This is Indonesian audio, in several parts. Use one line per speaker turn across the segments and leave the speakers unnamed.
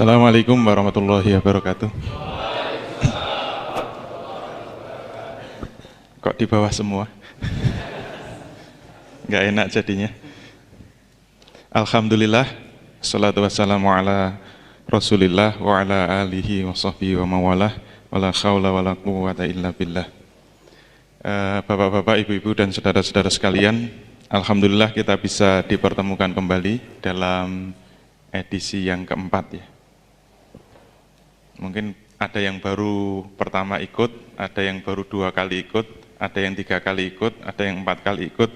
Assalamualaikum warahmatullahi wabarakatuh. Kok di bawah semua? Nggak enak jadinya. Alhamdulillah, salatu wassalamu ala Rasulillah wa ala alihi wa sahbihi wa mawalah wa la khawla wa la quwwata illa billah. Bapak-bapak, ibu-ibu dan saudara-saudara sekalian, alhamdulillah kita bisa dipertemukan kembali dalam edisi yang keempat ya. Mungkin ada yang baru pertama ikut, ada yang baru 2 kali ikut, ada yang 3 kali ikut, ada yang 4 kali ikut.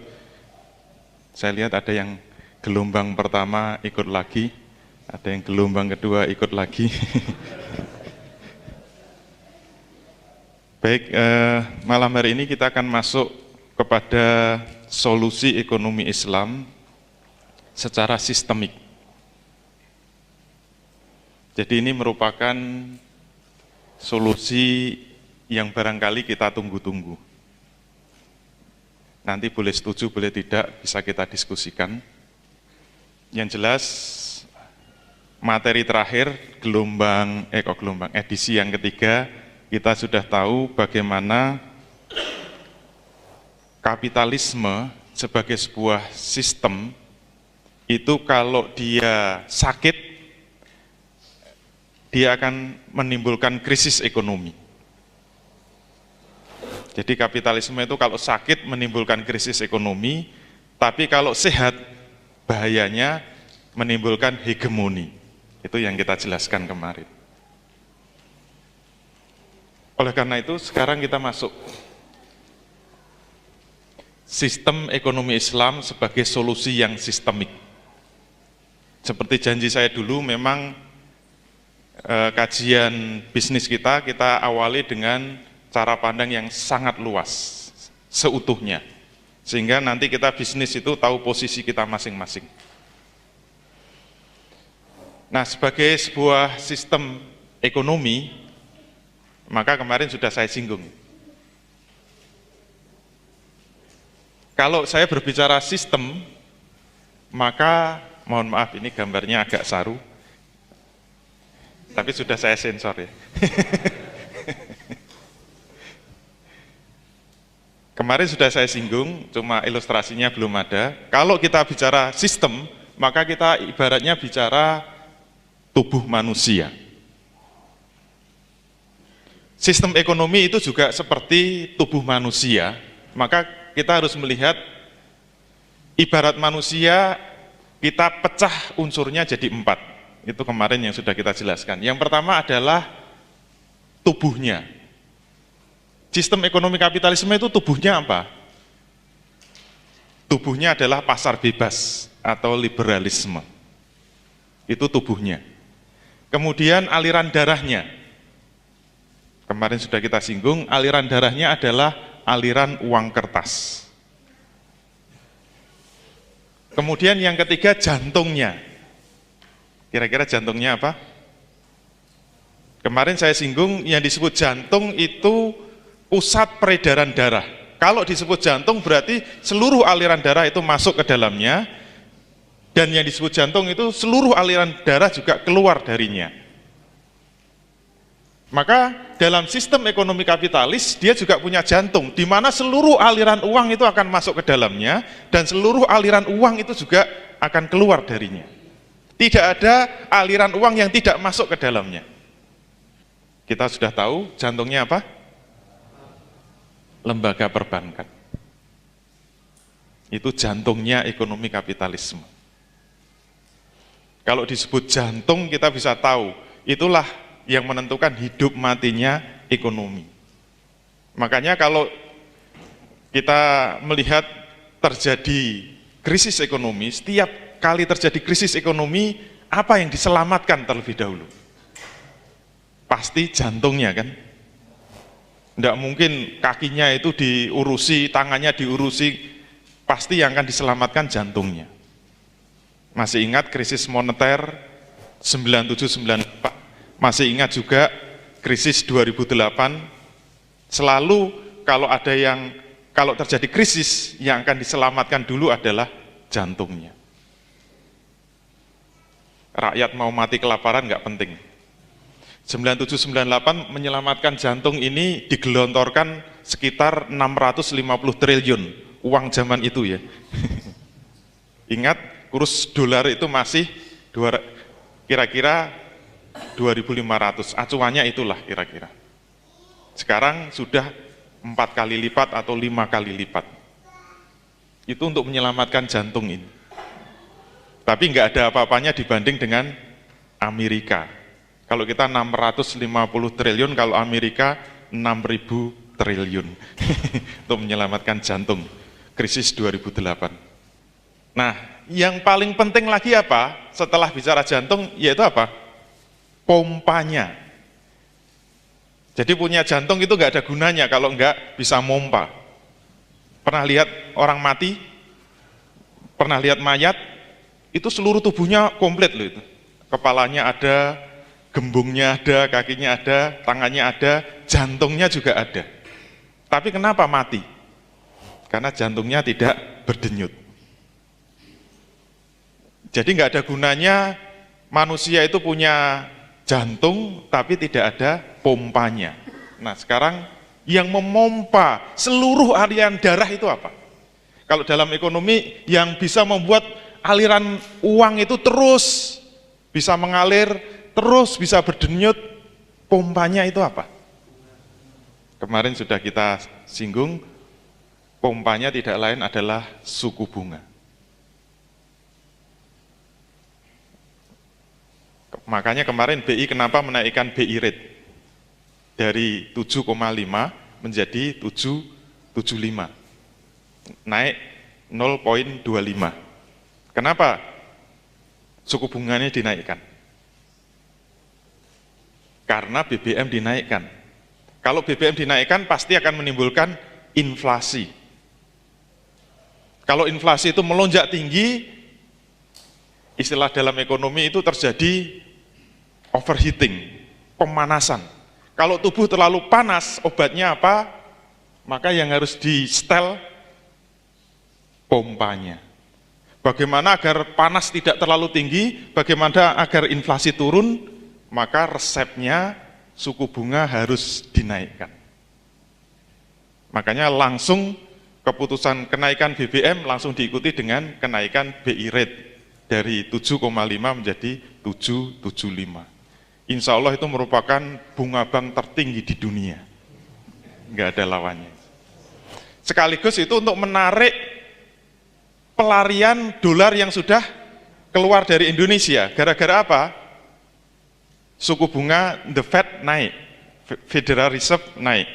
Saya lihat ada yang gelombang pertama ikut lagi, ada yang gelombang kedua ikut lagi. Baik, malam hari ini kita akan masuk kepada solusi ekonomi Islam secara sistemik. Jadi ini merupakan solusi yang barangkali kita tunggu-tunggu. Nanti boleh setuju, boleh tidak, bisa kita diskusikan. Yang jelas, materi terakhir, edisi yang ketiga, kita sudah tahu bagaimana kapitalisme sebagai sebuah sistem, itu kalau dia sakit, dia akan menimbulkan krisis ekonomi. Jadi kapitalisme itu kalau sakit menimbulkan krisis ekonomi, tapi kalau sehat bahayanya menimbulkan hegemoni. Itu yang kita jelaskan kemarin. Oleh karena itu sekarang kita masuk sistem ekonomi Islam sebagai solusi yang sistemik. Seperti janji saya dulu, memang kajian bisnis kita awali dengan cara pandang yang sangat luas, seutuhnya. Sehingga nanti kita bisnis itu tahu posisi kita masing-masing. Nah, sebagai sebuah sistem ekonomi, maka kemarin sudah saya singgung. Kalau saya berbicara sistem, maka mohon maaf ini gambarnya agak saru, tapi sudah saya sensor ya. Kemarin sudah saya singgung, cuma ilustrasinya belum ada. Kalau kita bicara sistem, maka kita ibaratnya bicara tubuh manusia. Sistem ekonomi itu juga seperti tubuh manusia, maka kita harus melihat ibarat manusia, kita pecah unsurnya jadi 4. Itu kemarin yang sudah kita jelaskan. Yang pertama adalah tubuhnya. Sistem ekonomi kapitalisme itu tubuhnya apa? Tubuhnya adalah pasar bebas atau liberalisme. Itu tubuhnya. Kemudian aliran darahnya. Kemarin sudah kita singgung, aliran darahnya adalah aliran uang kertas. Kemudian yang ketiga, jantungnya. Kira-kira jantungnya apa? Kemarin saya singgung, yang disebut jantung itu pusat peredaran darah. Kalau disebut jantung berarti seluruh aliran darah itu masuk ke dalamnya, dan yang disebut jantung itu seluruh aliran darah juga keluar darinya. Maka dalam sistem ekonomi kapitalis, dia juga punya jantung, di mana seluruh aliran uang itu akan masuk ke dalamnya, dan seluruh aliran uang itu juga akan keluar darinya. Tidak ada aliran uang yang tidak masuk ke dalamnya. Kita sudah tahu jantungnya apa? Lembaga perbankan. Itu jantungnya ekonomi kapitalisme. Kalau disebut jantung, kita bisa tahu, itulah yang menentukan hidup matinya ekonomi. Makanya kalau kita melihat terjadi krisis ekonomi, setiap kali terjadi krisis ekonomi, apa yang diselamatkan terlebih dahulu? Pasti jantungnya kan? Tidak mungkin kakinya itu diurusi, tangannya diurusi, pasti yang akan diselamatkan jantungnya. Masih ingat krisis moneter 97-98, masih ingat juga krisis 2008, selalu kalau terjadi krisis, yang akan diselamatkan dulu adalah jantungnya. rakyat mau mati kelaparan nggak penting. 9798 menyelamatkan jantung ini digelontorkan sekitar 650 triliun uang zaman itu ya. Ingat, kurs dolar itu masih kira-kira 2.500, acuannya itulah kira-kira. Sekarang sudah 4 kali lipat atau 5 kali lipat. Itu untuk menyelamatkan jantung ini. Tapi nggak ada apa-apanya dibanding dengan Amerika. Kalau kita 650 triliun, kalau Amerika 6.000 triliun untuk menyelamatkan jantung, krisis 2008. Nah, yang paling penting lagi apa? Setelah bicara jantung, yaitu apa? Pompanya. Jadi punya jantung itu nggak ada gunanya kalau nggak bisa mompa. Pernah lihat orang mati? Pernah lihat mayat? Itu seluruh tubuhnya komplit loh itu. Kepalanya ada, gembungnya ada, kakinya ada, tangannya ada, jantungnya juga ada. Tapi kenapa mati? Karena jantungnya tidak berdenyut. Jadi nggak ada gunanya manusia itu punya jantung tapi tidak ada pompanya. Nah sekarang yang memompa seluruh aliran darah itu apa? Kalau dalam ekonomi yang bisa membuat aliran uang itu terus bisa mengalir, terus bisa berdenyut, pompanya itu apa? Kemarin sudah kita singgung, pompanya tidak lain adalah suku bunga. Makanya kemarin BI kenapa menaikkan BI rate dari 7,5 menjadi 7,75, naik 0,25. Kenapa suku bunganya dinaikkan? Karena BBM dinaikkan. Kalau BBM dinaikkan pasti akan menimbulkan inflasi. Kalau inflasi itu melonjak tinggi, istilah dalam ekonomi itu terjadi overheating, pemanasan. Kalau tubuh terlalu panas, obatnya apa? Maka yang harus di-setel pompanya. Bagaimana agar panas tidak terlalu tinggi, bagaimana agar inflasi turun, maka resepnya suku bunga harus dinaikkan. Makanya langsung keputusan kenaikan BBM langsung diikuti dengan kenaikan BI rate dari 7,5 menjadi 7,75. Insya Allah itu merupakan bunga bank tertinggi di dunia. Nggak ada lawannya. Sekaligus itu untuk menarik pelarian dolar yang sudah keluar dari Indonesia. Gara-gara apa? Suku bunga the Fed naik, Federal Reserve naik.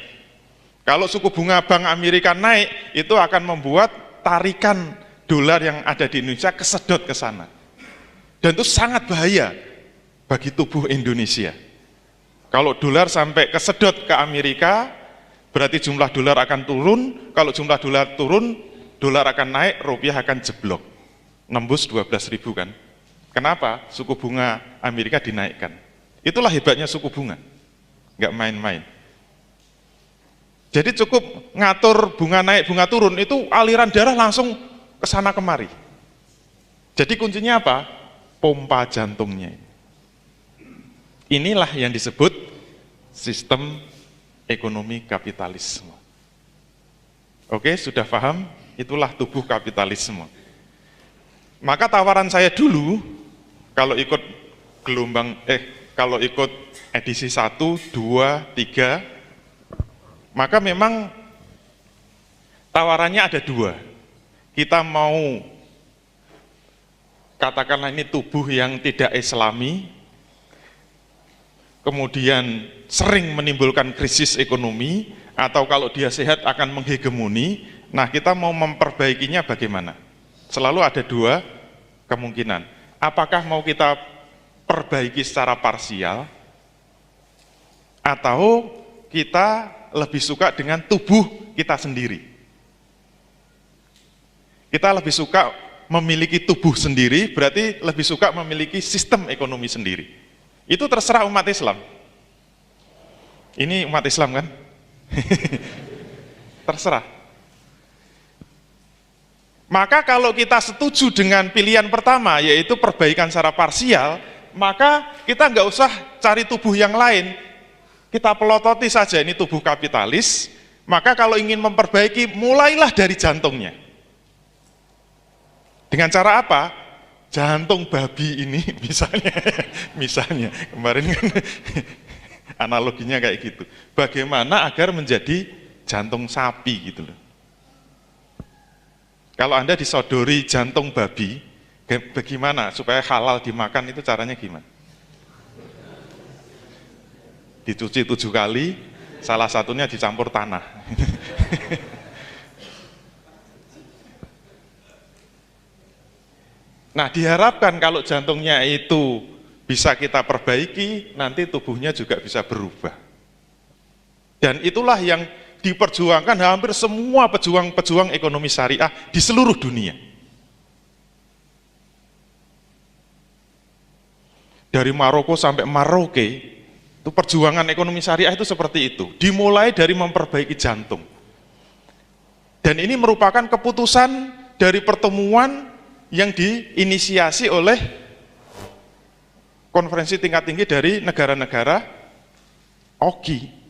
Kalau suku bunga Bank Amerika naik, itu akan membuat tarikan dolar yang ada di Indonesia kesedot ke sana. Dan itu sangat bahaya bagi tubuh Indonesia. Kalau dolar sampai kesedot ke Amerika, berarti jumlah dolar akan turun. Kalau jumlah dolar turun, dolar akan naik, rupiah akan jeblok. Nembus 12.000 kan. Kenapa? Suku bunga Amerika dinaikkan. Itulah hebatnya suku bunga. Nggak main-main. Jadi cukup ngatur bunga naik, bunga turun, itu aliran darah langsung ke sana kemari. Jadi kuncinya apa? Pompa jantungnya. Inilah yang disebut sistem ekonomi kapitalisme. Oke, sudah paham? Itulah tubuh kapitalisme. Maka tawaran saya dulu, kalau ikut kalau ikut edisi 1, 2, 3, maka memang tawarannya ada 2. Kita mau katakanlah ini tubuh yang tidak islami, kemudian sering menimbulkan krisis ekonomi, atau kalau dia sehat akan menghegemoni. Nah, kita mau memperbaikinya bagaimana? Selalu ada 2 kemungkinan. Apakah mau kita perbaiki secara parsial, atau kita lebih suka dengan tubuh kita sendiri. Kita lebih suka memiliki tubuh sendiri, berarti lebih suka memiliki sistem ekonomi sendiri. Itu terserah umat Islam. Ini umat Islam kan? Terserah. Maka kalau kita setuju dengan pilihan pertama, yaitu perbaikan secara parsial, maka kita nggak usah cari tubuh yang lain, kita pelototi saja ini tubuh kapitalis. Maka kalau ingin memperbaiki, mulailah dari jantungnya. Dengan cara apa? Jantung babi ini misalnya kemarin kan analoginya kayak gitu. Bagaimana agar menjadi jantung sapi gitu loh. Kalau Anda disodori jantung babi, bagaimana supaya halal dimakan, itu caranya gimana? Dicuci 7 kali, salah satunya dicampur tanah. Nah, diharapkan kalau jantungnya itu bisa kita perbaiki, nanti tubuhnya juga bisa berubah. Dan itulah yang diperjuangkan hampir semua pejuang-pejuang ekonomi syariah di seluruh dunia. Dari Maroko sampai Maroke, itu perjuangan ekonomi syariah itu seperti itu. Dimulai dari memperbaiki jantung. Dan ini merupakan keputusan dari pertemuan yang diinisiasi oleh konferensi tingkat tinggi dari negara-negara OKI.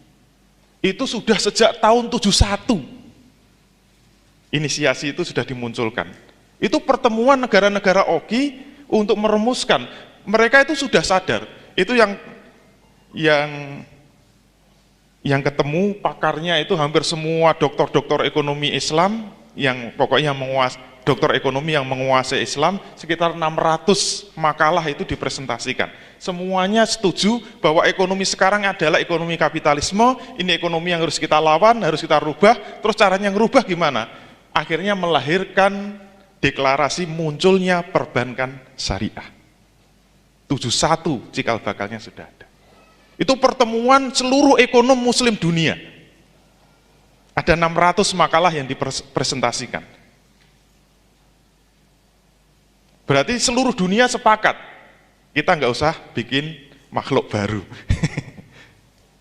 Itu sudah sejak tahun 71. Inisiasi itu sudah dimunculkan. Itu pertemuan negara-negara OKI untuk merumuskan. Mereka itu sudah sadar. Itu yang ketemu pakarnya itu hampir semua doktor-doktor ekonomi Islam yang pokoknya dokter ekonomi yang menguasai Islam, sekitar 600 makalah itu dipresentasikan. Semuanya setuju bahwa ekonomi sekarang adalah ekonomi kapitalisme, ini ekonomi yang harus kita lawan, harus kita rubah. Terus caranya ngerubah gimana? Akhirnya melahirkan deklarasi munculnya perbankan syariah. 71 cikal bakalnya sudah ada. Itu pertemuan seluruh ekonom muslim dunia. Ada 600 makalah yang dipresentasikan. Berarti seluruh dunia sepakat, kita nggak usah bikin makhluk baru.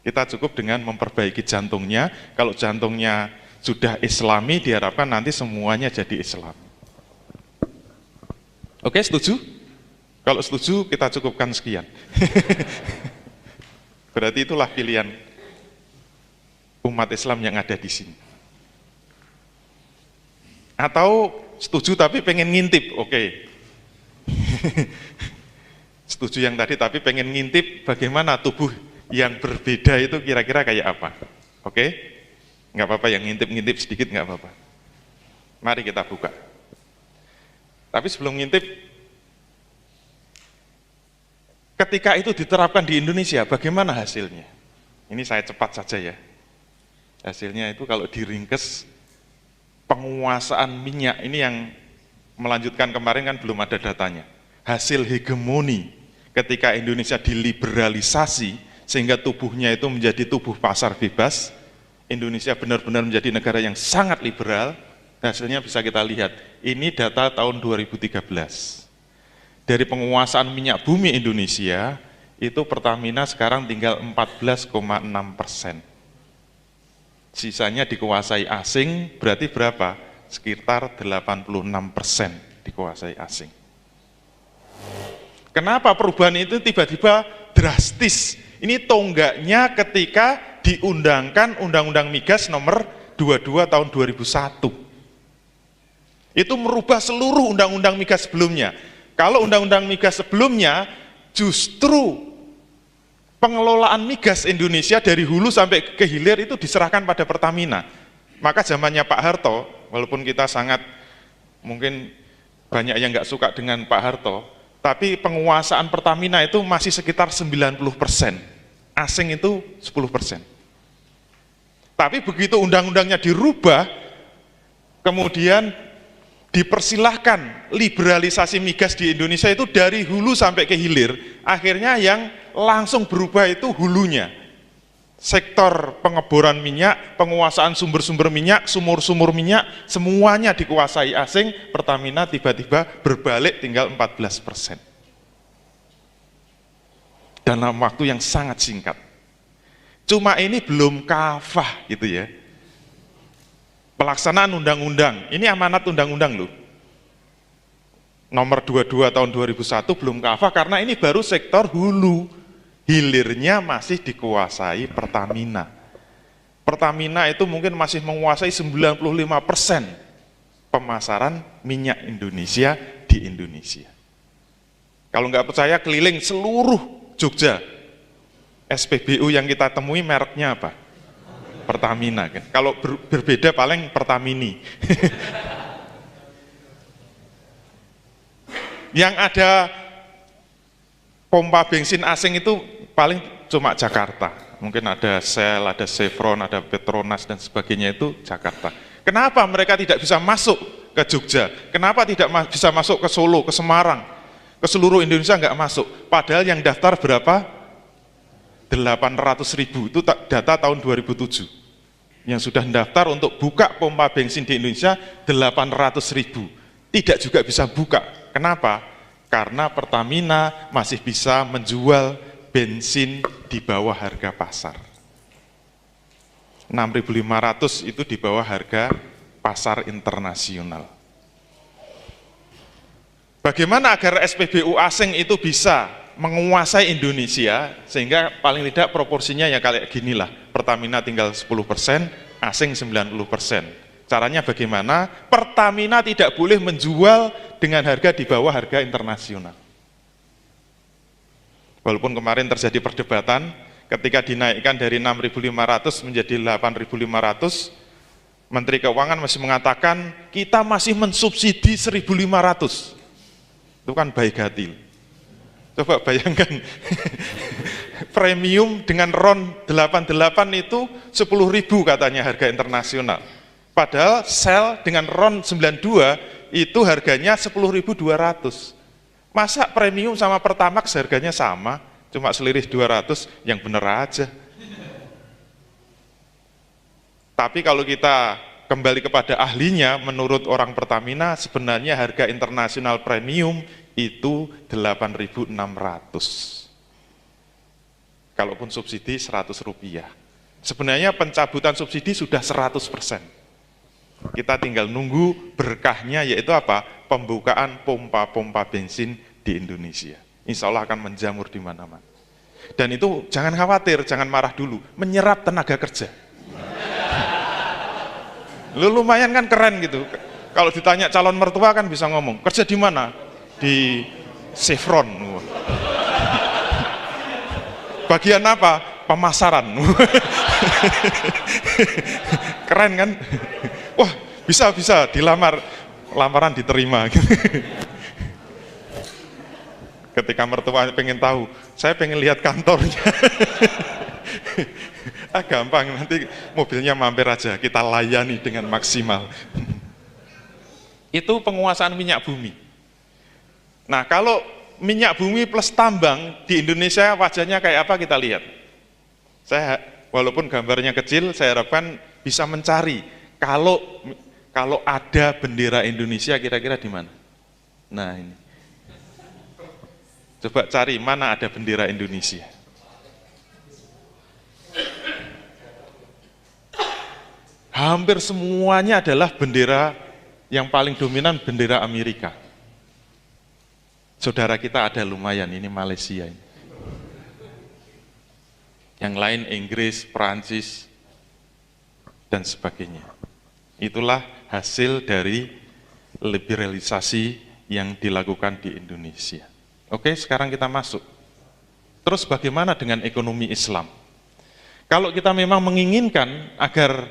Kita cukup dengan memperbaiki jantungnya. Kalau jantungnya sudah Islami, diharapkan nanti semuanya jadi Islam. Oke, setuju? Kalau setuju, kita cukupkan sekian. Berarti itulah pilihan umat Islam yang ada di sini. Atau setuju tapi pengen ngintip, oke. Setuju yang tadi tapi pengen ngintip bagaimana tubuh yang berbeda itu kira-kira kayak apa. Oke? Nggak apa-apa, yang ngintip-ngintip sedikit nggak apa-apa. Mari kita buka. Tapi sebelum ngintip, ketika itu diterapkan di Indonesia, bagaimana hasilnya? Ini saya cepat saja ya. Hasilnya itu kalau diringkes, penguasaan minyak, ini yang melanjutkan kemarin kan belum ada datanya. Hasil hegemoni ketika Indonesia diliberalisasi sehingga tubuhnya itu menjadi tubuh pasar bebas, Indonesia benar-benar menjadi negara yang sangat liberal. Hasilnya bisa kita lihat. Ini data tahun 2013. Dari penguasaan minyak bumi Indonesia, itu Pertamina sekarang tinggal 14,6%. Sisanya dikuasai asing, berarti berapa? Sekitar 86% dikuasai asing. Kenapa perubahan itu tiba-tiba drastis? Ini tonggaknya ketika diundangkan Undang-Undang Migas nomor 22 tahun 2001. Itu merubah seluruh undang-undang migas sebelumnya. Kalau undang-undang migas sebelumnya justru pengelolaan migas Indonesia dari hulu sampai ke hilir itu diserahkan pada Pertamina. Maka zamannya Pak Harto, walaupun kita sangat mungkin banyak yang nggak suka dengan Pak Harto, tapi penguasaan Pertamina itu masih sekitar 90%, asing itu 10%. Tapi begitu undang-undangnya dirubah, kemudian dipersilahkan liberalisasi migas di Indonesia itu dari hulu sampai ke hilir, akhirnya yang langsung berubah itu hulunya. Sektor pengeboran minyak, penguasaan sumber-sumber minyak, sumur-sumur minyak, semuanya dikuasai asing. Pertamina tiba-tiba berbalik tinggal 14%. Dalam waktu yang sangat singkat. Cuma ini belum kafah gitu ya. Pelaksanaan undang-undang, ini amanat undang-undang loh. Nomor 22 tahun 2001 belum kafah karena ini baru sektor hulu. Hilirnya masih dikuasai Pertamina. Pertamina itu mungkin masih menguasai 95% pemasaran minyak Indonesia di Indonesia. Kalau nggak percaya keliling seluruh Jogja, SPBU yang kita temui mereknya apa? Pertamina kan. Kalau berbeda paling Pertamini. Yang ada pompa bensin asing itu paling cuma Jakarta. Mungkin ada Shell, ada Chevron, ada Petronas dan sebagainya itu Jakarta. Kenapa mereka tidak bisa masuk ke Jogja? Kenapa tidak bisa masuk ke Solo, ke Semarang? Ke seluruh Indonesia nggak masuk. Padahal yang daftar berapa? 800.000, itu data tahun 2007. Yang sudah mendaftar untuk buka pompa bensin di Indonesia 800.000. Tidak juga bisa buka. Kenapa? Karena Pertamina masih bisa menjual bensin di bawah harga pasar. 6.500 itu di bawah harga pasar internasional. Bagaimana agar SPBU asing itu bisa menguasai Indonesia, sehingga paling tidak proporsinya ya kayak ginilah, Pertamina tinggal 10%, asing 90%. Caranya bagaimana? Pertamina tidak boleh menjual dengan harga di bawah harga internasional. Walaupun kemarin terjadi perdebatan, ketika dinaikkan dari 6.500 menjadi 8.500, Menteri Keuangan masih mengatakan, kita masih mensubsidi 1.500. Itu kan baik hati. Coba bayangkan, premium dengan RON 88 itu 10.000 katanya harga internasional. Padahal Shell dengan RON 92 itu harganya 10.200. Masa premium sama Pertamax harganya sama, cuma selisih 200, yang bener aja. Tapi kalau kita kembali kepada ahlinya, menurut orang Pertamina, sebenarnya harga internasional premium itu 8.600. Kalaupun subsidi 100 rupiah. Sebenarnya pencabutan subsidi sudah 100%. Kita tinggal nunggu berkahnya, yaitu apa? Pembukaan pompa-pompa bensin di Indonesia. Insya Allah akan menjamur di mana-mana. Dan itu jangan khawatir, jangan marah dulu, menyerap tenaga kerja. Lumayan kan keren gitu. Kalau ditanya calon mertua kan bisa ngomong, kerja di mana? Di Chevron. Bagian apa? Pemasaran. Keren kan? Wah, bisa dilamar, lamaran diterima. Ketika mertua pengen tahu, saya pengen lihat kantornya. Gampang, nanti mobilnya mampir aja, kita layani dengan maksimal. Itu penguasaan minyak bumi. Nah, kalau minyak bumi plus tambang di Indonesia wajahnya kayak apa kita lihat. Saya walaupun gambarnya kecil, saya harapkan bisa mencari kalau ada bendera Indonesia kira-kira di mana? Nah, ini. Coba cari mana ada bendera Indonesia. Hampir semuanya adalah bendera, yang paling dominan bendera Amerika. Saudara kita ada lumayan, ini Malaysia ini. Yang lain Inggris, Perancis, dan sebagainya. Itulah hasil dari liberalisasi yang dilakukan di Indonesia. Oke, sekarang kita masuk. Terus bagaimana dengan ekonomi Islam? Kalau kita memang menginginkan agar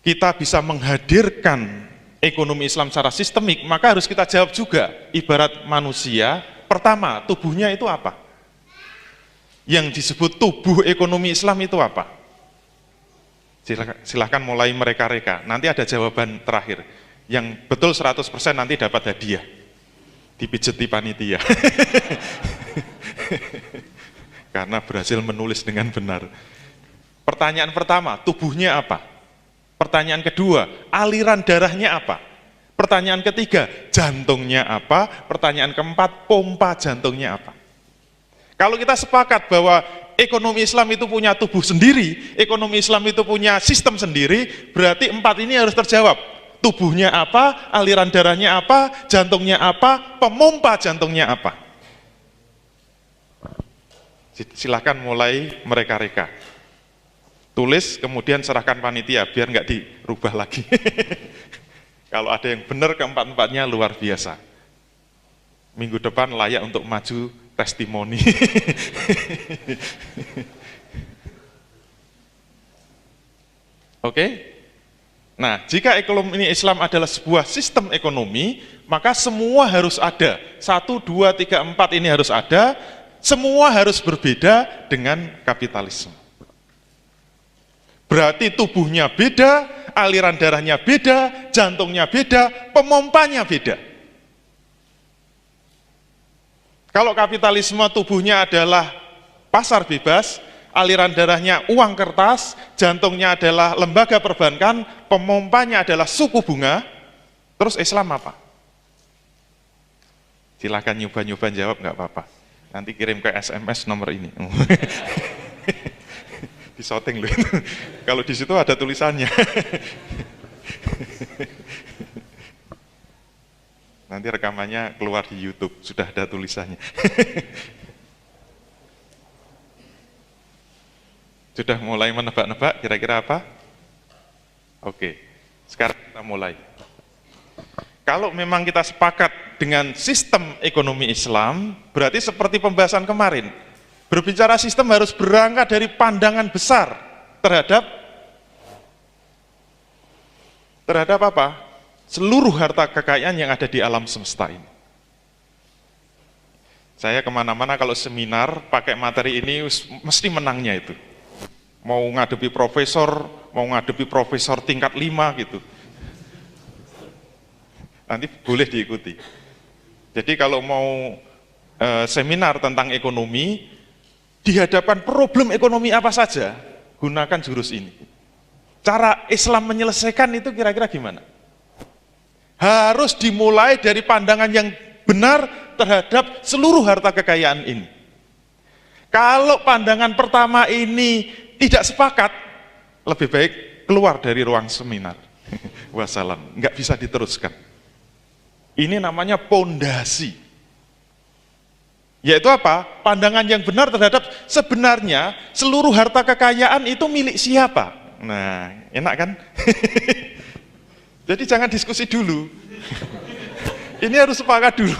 kita bisa menghadirkan ekonomi Islam secara sistemik, maka harus kita jawab juga, ibarat manusia, pertama, tubuhnya itu apa? Yang disebut tubuh ekonomi Islam itu apa? Silahkan mulai mereka-reka, nanti ada jawaban terakhir. Yang betul 100% nanti dapat hadiah, dipijeti panitia. Karena berhasil menulis dengan benar. Pertanyaan pertama, tubuhnya apa? Pertanyaan kedua, aliran darahnya apa? Pertanyaan ketiga, jantungnya apa? Pertanyaan keempat, pompa jantungnya apa? Kalau kita sepakat bahwa ekonomi Islam itu punya tubuh sendiri, ekonomi Islam itu punya sistem sendiri, berarti empat ini harus terjawab. Tubuhnya apa, aliran darahnya apa, jantungnya apa, pemompa jantungnya apa. Silahkan mulai mereka-reka. Tulis, kemudian serahkan panitia, biar nggak dirubah lagi. Kalau ada yang benar keempat-empatnya luar biasa. Minggu depan layak untuk maju testimoni. Oke? Nah, jika ekonomi Islam adalah sebuah sistem ekonomi, maka semua harus ada. 1, 2, 3, 4 ini harus ada, semua harus berbeda dengan kapitalisme. Berarti tubuhnya beda, aliran darahnya beda, jantungnya beda, pemompanya beda. Kalau kapitalisme tubuhnya adalah pasar bebas, aliran darahnya uang kertas, jantungnya adalah lembaga perbankan, pemompanya adalah suku bunga, terus Islam apa? Silahkan nyoba-nyoba jawab, nggak apa-apa. Nanti kirim ke SMS nomor ini. Disorting loh. Kalau di situ ada tulisannya. Nanti rekamannya keluar di YouTube, sudah ada tulisannya. Sudah mulai menebak-nebak kira-kira apa? Oke, sekarang kita mulai. Kalau memang kita sepakat dengan sistem ekonomi Islam, berarti seperti pembahasan kemarin, berbicara sistem harus berangkat dari pandangan besar terhadap apa? Seluruh harta kekayaan yang ada di alam semesta ini. Saya kemana-mana kalau seminar pakai materi ini mesti menangnya itu. Mau ngadepi profesor tingkat 5 gitu. Nanti boleh diikuti. Jadi kalau mau seminar tentang ekonomi, dihadapkan problem ekonomi apa saja, gunakan jurus ini. Cara Islam menyelesaikan itu kira-kira gimana? Harus dimulai dari pandangan yang benar terhadap seluruh harta kekayaan ini. Kalau pandangan pertama ini tidak sepakat, lebih baik keluar dari ruang seminar. Wassalam, nggak bisa diteruskan. Ini namanya pondasi. Yaitu apa? Pandangan yang benar terhadap sebenarnya seluruh harta kekayaan itu milik siapa? Nah, enak kan? Jadi jangan diskusi dulu. Ini harus sepakat dulu.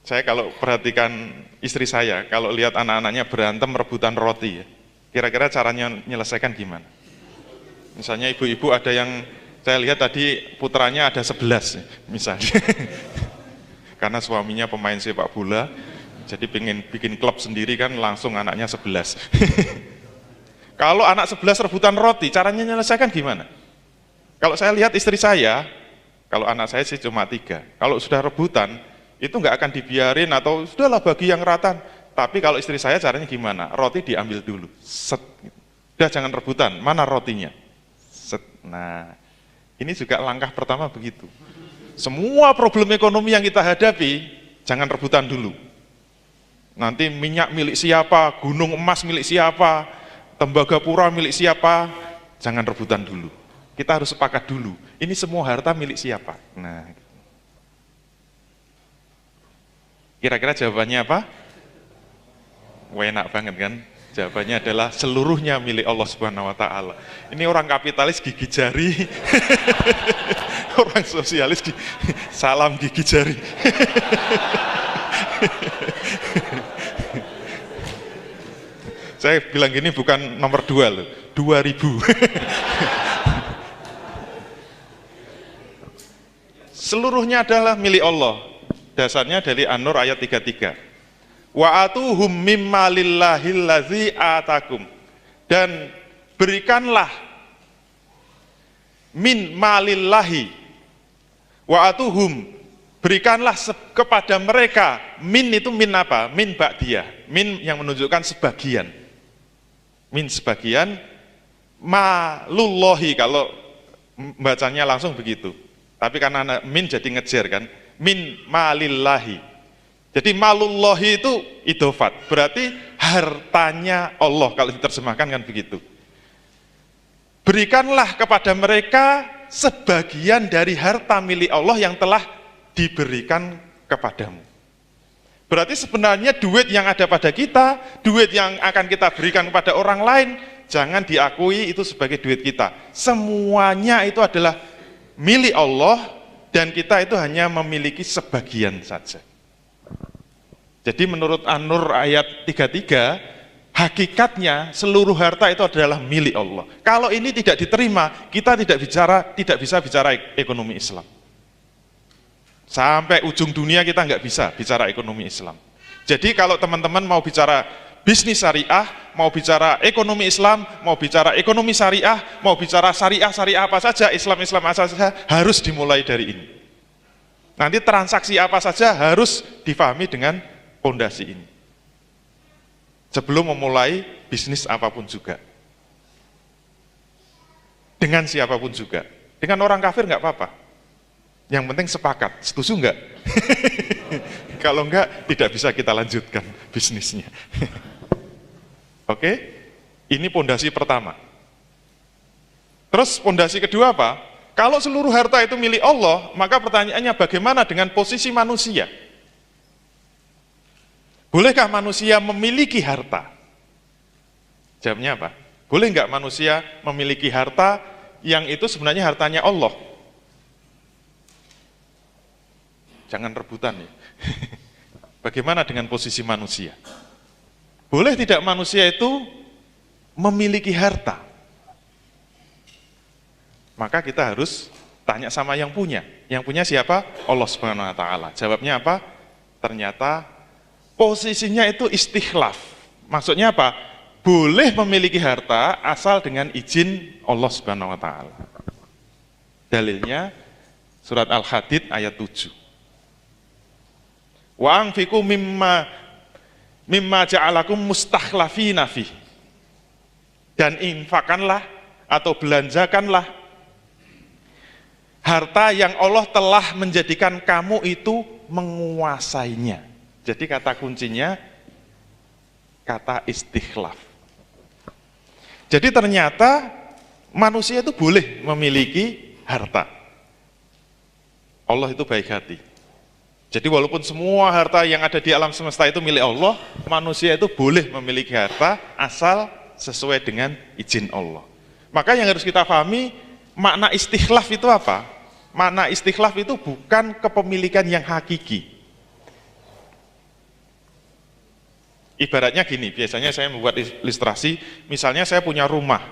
Saya kalau perhatikan istri saya, kalau lihat anak-anaknya berantem rebutan roti, ya, kira-kira caranya menyelesaikan gimana? Misalnya ibu-ibu ada yang, saya lihat tadi putranya ada 11, misalnya. Karena suaminya pemain sepak bola, jadi pengen bikin klub sendiri kan langsung anaknya 11. Kalau anak 11 rebutan roti, caranya menyelesaikan gimana? Kalau saya lihat istri saya, kalau anak saya sih cuma 3, kalau sudah rebutan, itu nggak akan dibiarin atau sudahlah bagi yang rata. Tapi kalau istri saya caranya gimana? Roti diambil dulu, set. Udah jangan rebutan, mana rotinya? Set. Nah, ini juga langkah pertama begitu. Semua problem ekonomi yang kita hadapi, jangan rebutan dulu. Nanti minyak milik siapa, gunung emas milik siapa, Tembagapura milik siapa, jangan rebutan dulu. Kita harus sepakat dulu, ini semua harta milik siapa. Nah, kira-kira jawabannya apa? Wah, enak banget kan? Jawabannya adalah seluruhnya milik Allah Subhanahu wa Ta'ala. Ini orang kapitalis gigi jari, orang sosialis salam gigi jari. Saya bilang gini bukan nomor 2 loh, 2000. Seluruhnya adalah milik Allah. Dasarnya dari An-Nur ayat 33. Wa atuhum mimma lillahillazi atakum. Dan berikanlah min malillahi. Wa atuhum, berikanlah kepada mereka. Min itu min apa? Min ba'diyah. Min yang menunjukkan sebagian. Min sebagian, malullahi kalau bacanya langsung begitu. Tapi karena min jadi ngejer kan. Min malillahi. Jadi malullahi itu idhofat, berarti hartanya Allah kalau diterjemahkan kan begitu. berikanlah kepada mereka sebagian dari harta milik Allah yang telah diberikan kepadamu. Berarti sebenarnya duit yang ada pada kita, duit yang akan kita berikan kepada orang lain, jangan diakui itu sebagai duit kita. Semuanya itu adalah milik Allah dan kita itu hanya memiliki sebagian saja. Jadi menurut An-Nur ayat 33, hakikatnya seluruh harta itu adalah milik Allah. Kalau ini tidak diterima, kita tidak bisa bicara ekonomi Islam. Sampai ujung dunia kita nggak bisa bicara ekonomi Islam. Jadi kalau teman-teman mau bicara bisnis syariah, mau bicara ekonomi Islam, mau bicara ekonomi syariah, mau bicara syariah apa saja, Islam apa saja, harus dimulai dari ini. Nanti transaksi apa saja harus difahami dengan pondasi ini. Sebelum memulai bisnis apapun juga. Dengan siapapun juga. Dengan orang kafir nggak apa-apa. Yang penting sepakat, setuju enggak? Kalau enggak, tidak bisa kita lanjutkan bisnisnya. Oke? Ini pondasi pertama. Terus pondasi kedua apa? Kalau seluruh harta itu milik Allah, maka pertanyaannya bagaimana dengan posisi manusia? Bolehkah manusia memiliki harta? Jawabnya apa? Boleh enggak manusia memiliki harta yang itu sebenarnya hartanya Allah? Jangan rebutan ya. Bagaimana dengan posisi manusia? Boleh tidak manusia itu memiliki harta? Maka kita harus tanya sama yang punya. Yang punya siapa? Allah Subhanahu wa taala. Jawabnya apa? Ternyata posisinya itu istikhlaf. Maksudnya apa? Boleh memiliki harta asal dengan izin Allah Subhanahu wa taala. Dalilnya surat Al-Hadid ayat 7. Wa anfiqu mimma ja'alakum mustakhlafina fi. Dan infakkanlah atau belanjakanlah harta yang Allah telah menjadikan kamu itu menguasainya. Jadi kata kuncinya kata istikhlaf. Jadi ternyata manusia itu boleh memiliki harta. Allah itu baik hati. Jadi walaupun semua harta yang ada di alam semesta itu milik Allah, manusia itu boleh memiliki harta asal sesuai dengan izin Allah. Maka yang harus kita pahami, makna istikhlaf itu apa? Makna istikhlaf itu bukan kepemilikan yang hakiki. Ibaratnya gini, biasanya saya membuat ilustrasi, misalnya saya punya rumah,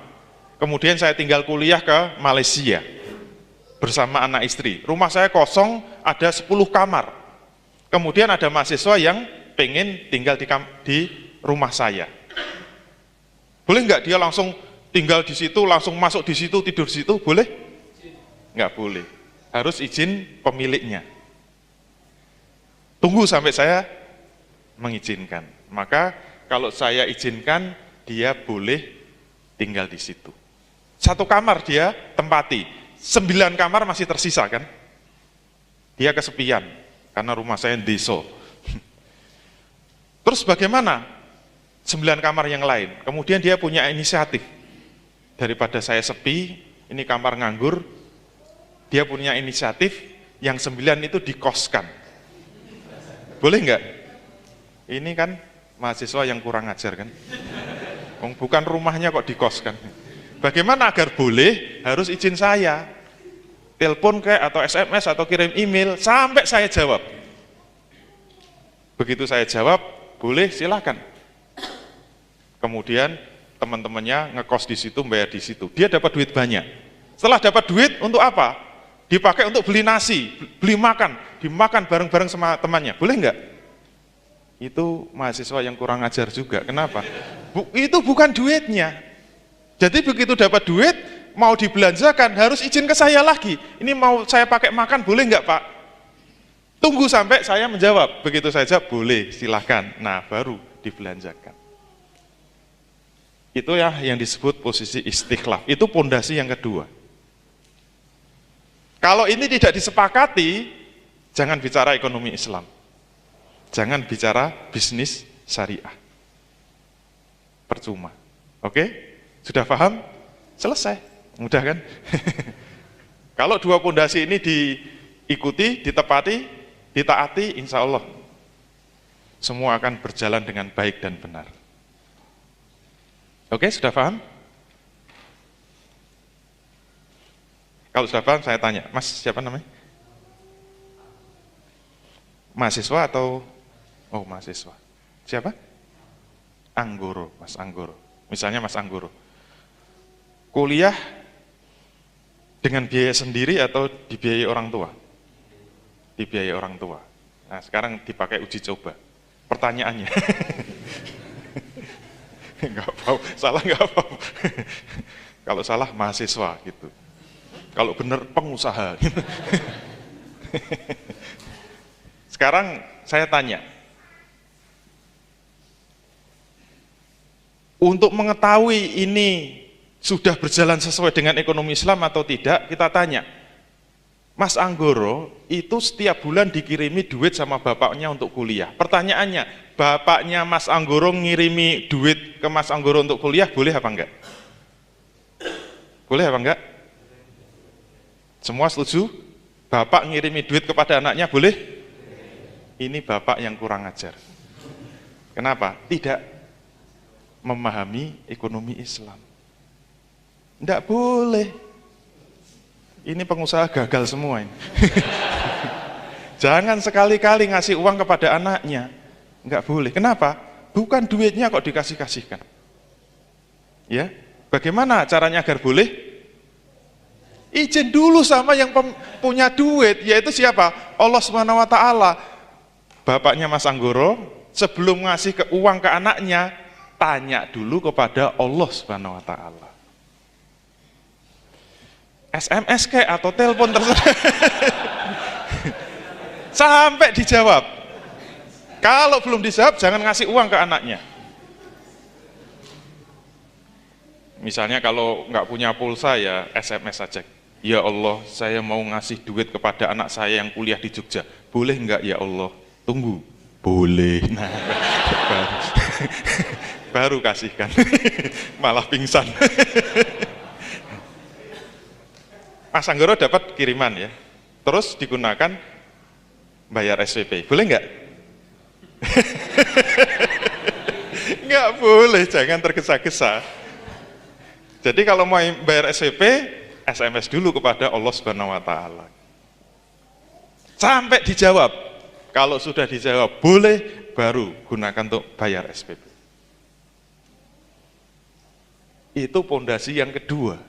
kemudian saya tinggal kuliah ke Malaysia bersama anak istri. Rumah saya kosong, ada 10 kamar. Kemudian ada mahasiswa yang pengen tinggal di rumah saya. Boleh nggak dia langsung tinggal di situ, langsung masuk di situ, tidur di situ? Boleh? Nggak boleh. Harus izin pemiliknya. Tunggu sampai saya mengizinkan. Maka kalau saya izinkan, dia boleh tinggal di situ. 1 kamar dia tempati, 9 kamar masih tersisa kan? Dia kesepian. Karena rumah saya deso. Terus bagaimana 9 kamar yang lain? Kemudian dia punya inisiatif. Daripada saya sepi, ini kamar nganggur, dia punya inisiatif, yang 9 itu dikoskan. Boleh nggak? Ini kan mahasiswa yang kurang ajar kan? Bukan rumahnya kok dikoskan. Bagaimana agar boleh? Harus izin saya. Telepon kayak atau SMS atau kirim email sampai saya jawab. Begitu saya jawab, boleh silakan. Kemudian teman-temannya ngekos di situ, bayar di situ. Dia dapat duit banyak. Setelah dapat duit untuk apa? Dipakai untuk beli nasi, beli makan, dimakan bareng-bareng sama temannya. Boleh nggak? Itu mahasiswa yang kurang ajar juga. Kenapa? Itu bukan duitnya. Jadi begitu dapat duit, mau dibelanjakan, harus izin ke saya lagi. Ini mau saya pakai makan, boleh nggak Pak? Tunggu sampai saya menjawab. Begitu saya jawab, boleh, silahkan. Nah, baru dibelanjakan. Itu ya yang disebut posisi istikhlaf. Itu pondasi yang kedua. Kalau ini tidak disepakati, jangan bicara ekonomi Islam. Jangan bicara bisnis syariah. Percuma. Oke? Sudah paham? Selesai. Mudah kan? Kalau dua pondasi ini diikuti, ditepati, ditaati, insya Allah semua akan berjalan dengan baik dan benar. Oke, sudah paham? Kalau sudah paham, saya tanya, Mas siapa namanya? Mahasiswa atau? Oh, mahasiswa. Siapa? Anggoro, Mas Anggoro. Misalnya Mas Anggoro. Kuliah dengan biaya sendiri atau dibiayai orang tua? Dibiayai orang tua. Nah, sekarang dipakai uji coba. Pertanyaannya. Enggak apa-apa, salah enggak apa-apa. Kalau salah mahasiswa gitu. Kalau benar pengusaha. Sekarang saya tanya. Untuk mengetahui ini sudah berjalan sesuai dengan ekonomi Islam atau tidak, kita tanya. Mas Anggoro itu setiap bulan dikirimi duit sama bapaknya untuk kuliah. Pertanyaannya, bapaknya Mas Anggoro ngirimi duit ke Mas Anggoro untuk kuliah, boleh apa enggak? Boleh apa enggak? Semua setuju? Bapak ngirimi duit kepada anaknya, boleh? Ini bapak yang kurang ajar. Kenapa? Tidak memahami ekonomi Islam. Enggak boleh. Ini pengusaha gagal semua ini. Jangan sekali-kali ngasih uang kepada anaknya. Enggak boleh. Kenapa? Bukan duitnya kok dikasih-kasihkan. Ya, bagaimana caranya agar boleh? Izin dulu sama yang punya duit, yaitu siapa? Allah Subhanahu wa taala. Bapaknya Mas Anggoro sebelum ngasih uang ke anaknya, tanya dulu kepada Allah Subhanahu wa taala. SMS kayak atau telepon terserah. Sampai dijawab. Kalau belum dijawab, jangan ngasih uang ke anaknya. Misalnya kalau nggak punya pulsa ya SMS saja. Ya Allah, saya mau ngasih duit kepada anak saya yang kuliah di Jogja. Boleh nggak ya Allah? Tunggu. Boleh. Nah, baru kasihkan. Malah pingsan. Mas Anggoro dapat kiriman ya, terus digunakan bayar SPP, boleh nggak? Nggak boleh, jangan tergesa-gesa. Jadi kalau mau bayar SPP, SMS dulu kepada Allah Subhanahu wa taala. Sampai dijawab. Kalau sudah dijawab boleh, baru gunakan untuk bayar SPP. Itu pondasi yang kedua.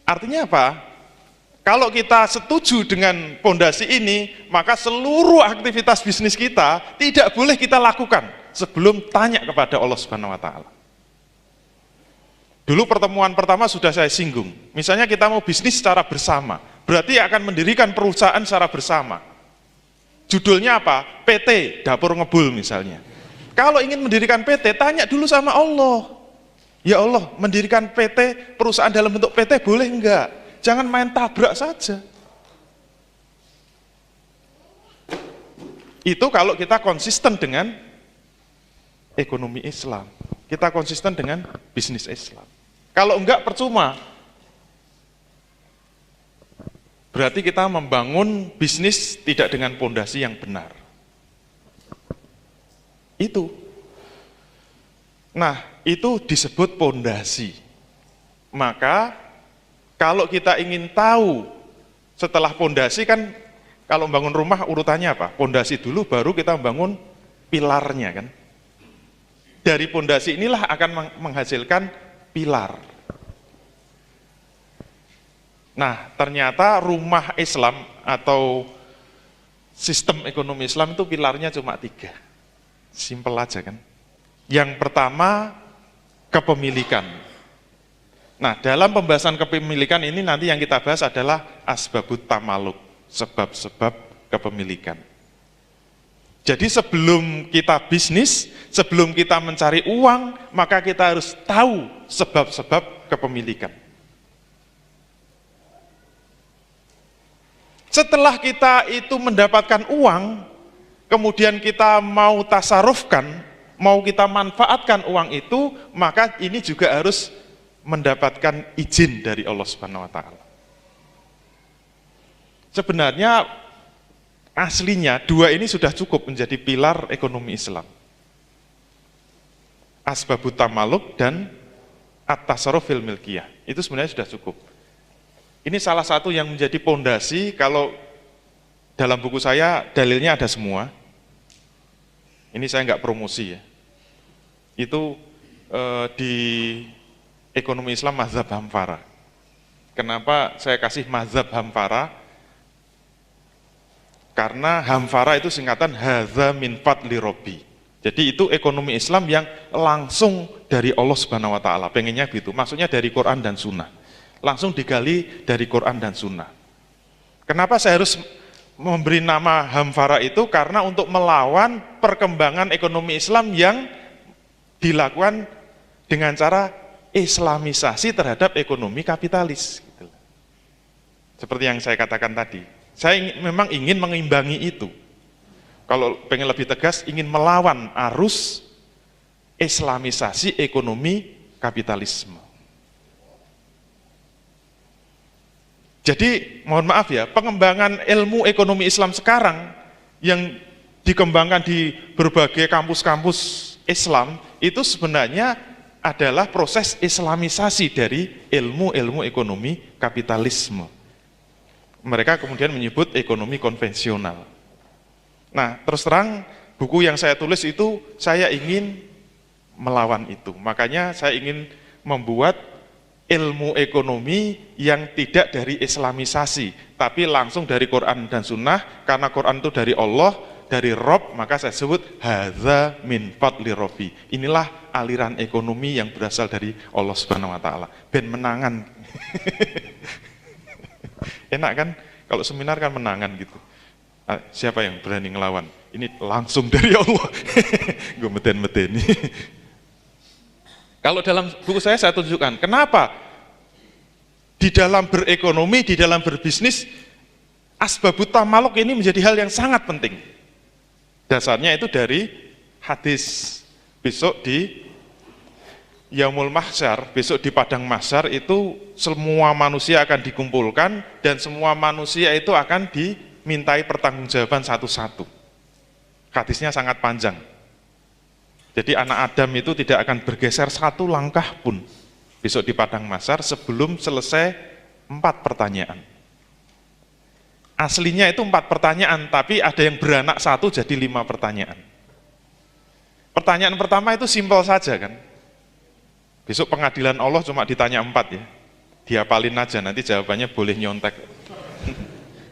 Artinya apa? Kalau kita setuju dengan pondasi ini, maka seluruh aktivitas bisnis kita tidak boleh kita lakukan sebelum tanya kepada Allah Subhanahu wa taala. Dulu pertemuan pertama sudah saya singgung. Misalnya kita mau bisnis secara bersama, berarti akan mendirikan perusahaan secara bersama. Judulnya apa? PT Dapur Ngebul misalnya. Kalau ingin mendirikan PT, tanya dulu sama Allah. Ya Allah, mendirikan PT, perusahaan dalam bentuk PT boleh enggak? Jangan main tabrak saja. Itu kalau kita konsisten dengan ekonomi Islam. Kita konsisten dengan bisnis Islam. Kalau enggak percuma. Berarti kita membangun bisnis tidak dengan pondasi yang benar. Itu. Nah, itu disebut pondasi. Maka kalau kita ingin tahu setelah pondasi kan kalau membangun rumah urutannya apa? Pondasi dulu baru kita membangun pilarnya kan. Dari pondasi inilah akan menghasilkan pilar. Nah, ternyata rumah Islam atau sistem ekonomi Islam itu pilarnya cuma 3. Simpel aja kan. Yang pertama, kepemilikan. Nah, dalam pembahasan kepemilikan ini nanti yang kita bahas adalah asbabut tamaluk, sebab-sebab kepemilikan. Jadi sebelum kita bisnis, sebelum kita mencari uang, maka kita harus tahu sebab-sebab kepemilikan. Setelah kita itu mendapatkan uang, kemudian kita mau tasarufkan, mau kita manfaatkan uang itu, maka ini juga harus mendapatkan izin dari Allah Subhanahu wa taala. Sebenarnya aslinya dua ini sudah cukup menjadi pilar ekonomi Islam. Asbabut tamaluk dan at-tasarruf fil milkiyah. Itu sebenarnya sudah cukup. Ini salah satu yang menjadi pondasi, kalau dalam buku saya dalilnya ada semua. Ini saya nggak promosi ya. Itu di ekonomi Islam mazhab Hamfara. Kenapa saya kasih mazhab Hamfara? Karena Hamfara itu singkatan hadza min fadli robbi. Jadi itu ekonomi Islam yang langsung dari Allah Subhanahu wa taala. Pengennya gitu. Maksudnya dari Quran dan Sunnah. Langsung digali dari Quran dan Sunnah. Kenapa saya harus memberi nama Hamfara itu? Karena untuk melawan perkembangan ekonomi Islam yang dilakukan dengan cara islamisasi terhadap ekonomi kapitalis. Seperti yang saya katakan tadi. Saya memang ingin mengimbangi itu. Kalau pengen lebih tegas, ingin melawan arus islamisasi ekonomi kapitalisme. Jadi, mohon maaf ya, pengembangan ilmu ekonomi Islam sekarang yang dikembangkan di berbagai kampus-kampus Islam, itu sebenarnya adalah proses islamisasi dari ilmu-ilmu ekonomi kapitalisme. Mereka kemudian menyebut ekonomi konvensional. Nah, terus terang, buku yang saya tulis itu, saya ingin melawan itu. Makanya saya ingin membuat ilmu ekonomi yang tidak dari islamisasi, tapi langsung dari Quran dan Sunnah, karena Quran itu dari Allah, dari Rob, maka saya sebut hadza min fadli Robbi. Inilah aliran ekonomi yang berasal dari Allah Subhanahu wa taala. Ben menangan. Enak kan? Kalau seminar kan menangan gitu. Siapa yang berani ngelawan? Ini langsung dari Allah. Gue meten-meteni. Kalau dalam buku saya tunjukkan, kenapa di dalam berekonomi, di dalam berbisnis, asbabut tamaluk ini menjadi hal yang sangat penting. Dasarnya itu dari hadis. Besok di Yaumul Mahsyar, besok di Padang Mahsyar itu semua manusia akan dikumpulkan dan semua manusia itu akan dimintai pertanggungjawaban satu-satu. Hadisnya sangat panjang. Jadi anak Adam itu tidak akan bergeser satu langkah pun besok di Padang Mahsyar sebelum selesai 4 pertanyaan. Aslinya itu 4 pertanyaan, tapi ada yang beranak 1 jadi 5 pertanyaan. Pertanyaan pertama itu simpel saja kan. Besok pengadilan Allah cuma ditanya 4 ya. Dihafalin aja, nanti jawabannya boleh nyontek.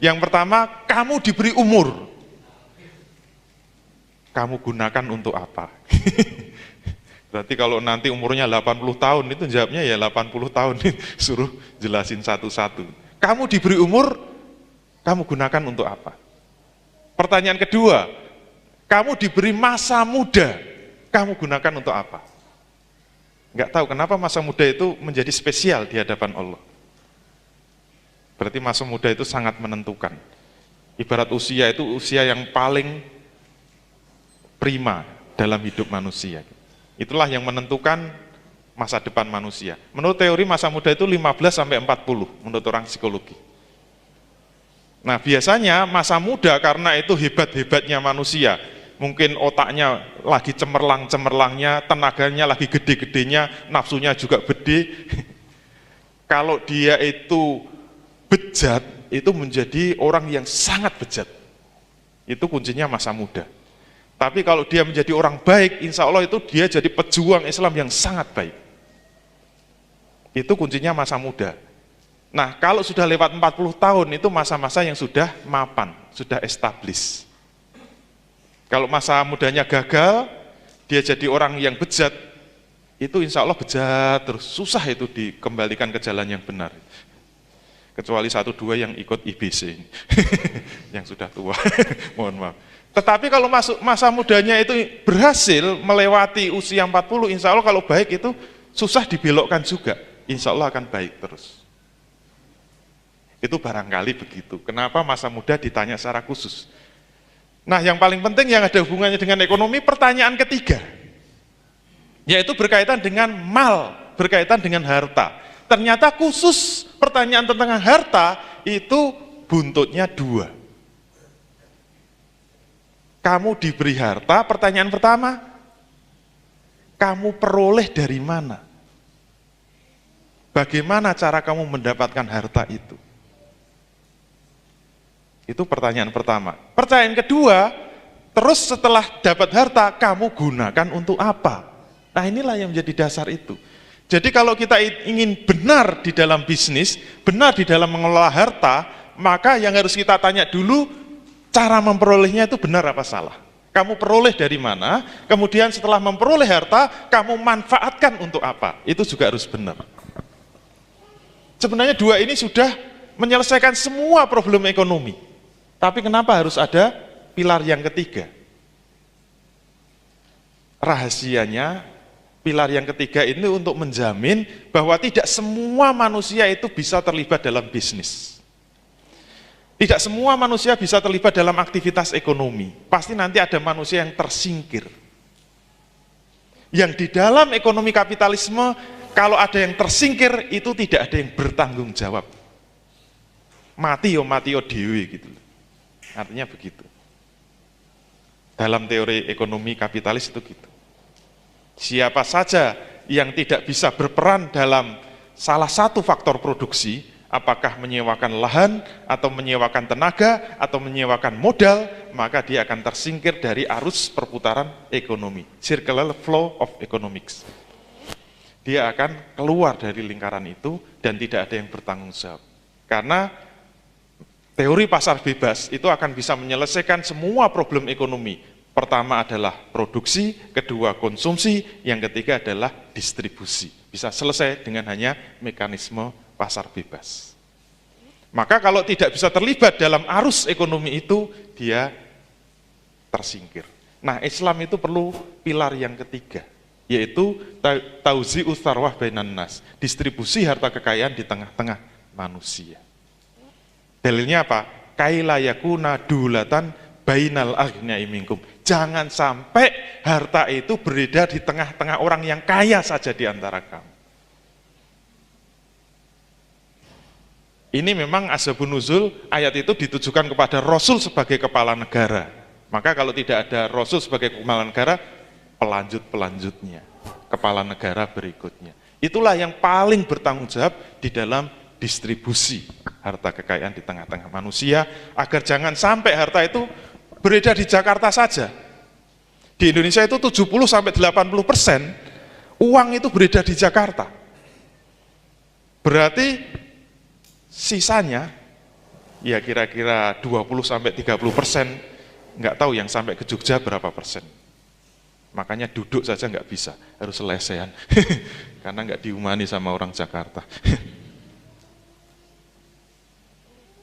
Yang pertama, kamu diberi umur. Kamu gunakan untuk apa? Berarti kalau nanti umurnya 80 tahun, itu jawabnya ya 80 tahun. Suruh jelasin satu-satu. Kamu diberi umur, kamu gunakan untuk apa? Pertanyaan kedua, kamu diberi masa muda, kamu gunakan untuk apa? Enggak tahu kenapa masa muda itu menjadi spesial di hadapan Allah. Berarti masa muda itu sangat menentukan. Ibarat usia itu usia yang paling prima dalam hidup manusia. Itulah yang menentukan masa depan manusia. Menurut teori masa muda itu 15 sampai 40 menurut orang psikologi. Nah, biasanya masa muda karena itu hebat-hebatnya manusia. Mungkin otaknya lagi cemerlang-cemerlangnya, tenaganya lagi gede-gedenya, nafsunya juga gede. Kalau dia itu bejat, itu menjadi orang yang sangat bejat. Itu kuncinya masa muda. Tapi kalau dia menjadi orang baik, insya Allah itu dia jadi pejuang Islam yang sangat baik. Itu kuncinya masa muda. Nah, kalau sudah lewat 40 tahun, itu masa-masa yang sudah mapan, sudah established. Kalau masa mudanya gagal, dia jadi orang yang bejat, itu insya Allah bejat terus, susah itu dikembalikan ke jalan yang benar. Kecuali 1-2 yang ikut IBC, yang sudah tua, mohon maaf. Tetapi kalau masuk masa mudanya itu berhasil melewati usia 40, insya Allah kalau baik itu susah dibelokkan juga, insya Allah akan baik terus. Itu barangkali begitu. Kenapa masa muda ditanya secara khusus? Nah, yang paling penting yang ada hubungannya dengan ekonomi, pertanyaan ketiga, yaitu berkaitan dengan mal berkaitan dengan harta. Ternyata khusus pertanyaan tentang harta itu buntutnya dua. Kamu diberi harta, pertanyaan pertama, kamu peroleh dari mana? Bagaimana cara kamu mendapatkan harta itu? Itu pertanyaan pertama. Pertanyaan kedua, terus setelah dapat harta, kamu gunakan untuk apa? Nah inilah yang menjadi dasar itu. Jadi kalau kita ingin benar di dalam bisnis, benar di dalam mengelola harta, maka yang harus kita tanya dulu, cara memperolehnya itu benar apa salah? Kamu peroleh dari mana? Kemudian setelah memperoleh harta, kamu manfaatkan untuk apa? Itu juga harus benar. Sebenarnya dua ini sudah menyelesaikan semua problem ekonomi. Tapi kenapa harus ada pilar yang ketiga? Rahasianya, pilar yang ketiga ini untuk menjamin bahwa tidak semua manusia itu bisa terlibat dalam bisnis. Tidak semua manusia bisa terlibat dalam aktivitas ekonomi. Pasti nanti ada manusia yang tersingkir. Yang di dalam ekonomi kapitalisme, kalau ada yang tersingkir, itu tidak ada yang bertanggung jawab. Mati yo dewe gitu. Artinya begitu. Dalam teori ekonomi kapitalis itu gitu. Siapa saja yang tidak bisa berperan dalam salah satu faktor produksi, apakah menyewakan lahan, atau menyewakan tenaga, atau menyewakan modal, maka dia akan tersingkir dari arus perputaran ekonomi. Circular flow of economics. Dia akan keluar dari lingkaran itu dan tidak ada yang bertanggung jawab. Karena teori pasar bebas itu akan bisa menyelesaikan semua problem ekonomi. Pertama adalah produksi, kedua konsumsi, yang ketiga adalah distribusi. Bisa selesai dengan hanya mekanisme pasar bebas. Maka kalau tidak bisa terlibat dalam arus ekonomi itu, dia tersingkir. Nah, Islam itu perlu pilar yang ketiga, yaitu tauzi'us tsarwah bainan nas, distribusi harta kekayaan di tengah-tengah manusia. Dalilnya apa? Kaila yakuna dulatan bainal aghniai minkum. Jangan sampai harta itu beredar di tengah-tengah orang yang kaya saja di antara kamu. Ini memang asbabun nuzul, ayat itu ditujukan kepada Rasul sebagai kepala negara. Maka kalau tidak ada Rasul sebagai kepala negara, pelanjut-pelanjutnya, kepala negara berikutnya. Itulah yang paling bertanggung jawab di dalam distribusi harta kekayaan di tengah-tengah manusia, agar jangan sampai harta itu beredar di Jakarta saja. Di Indonesia itu 70-80% uang itu beredar di Jakarta. Berarti sisanya, ya kira-kira 20-30%, nggak tahu yang sampai ke Jogja berapa persen. Makanya duduk saja nggak bisa, harus lesehan, karena nggak diumani sama orang Jakarta.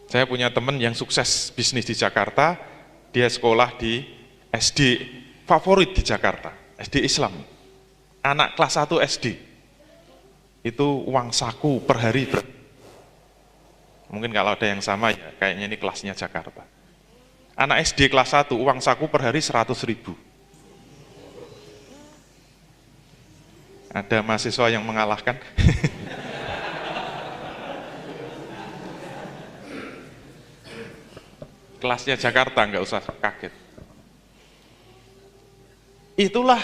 Saya punya teman yang sukses bisnis di Jakarta, dia sekolah di SD favorit di Jakarta, SD Islam. Anak kelas 1 SD, itu uang saku per hari. Mungkin kalau ada yang sama ya, kayaknya ini kelasnya Jakarta. Anak SD kelas 1, uang saku per hari 100.000. Ada mahasiswa yang mengalahkan. Kelasnya Jakarta, nggak usah kaget. Itulah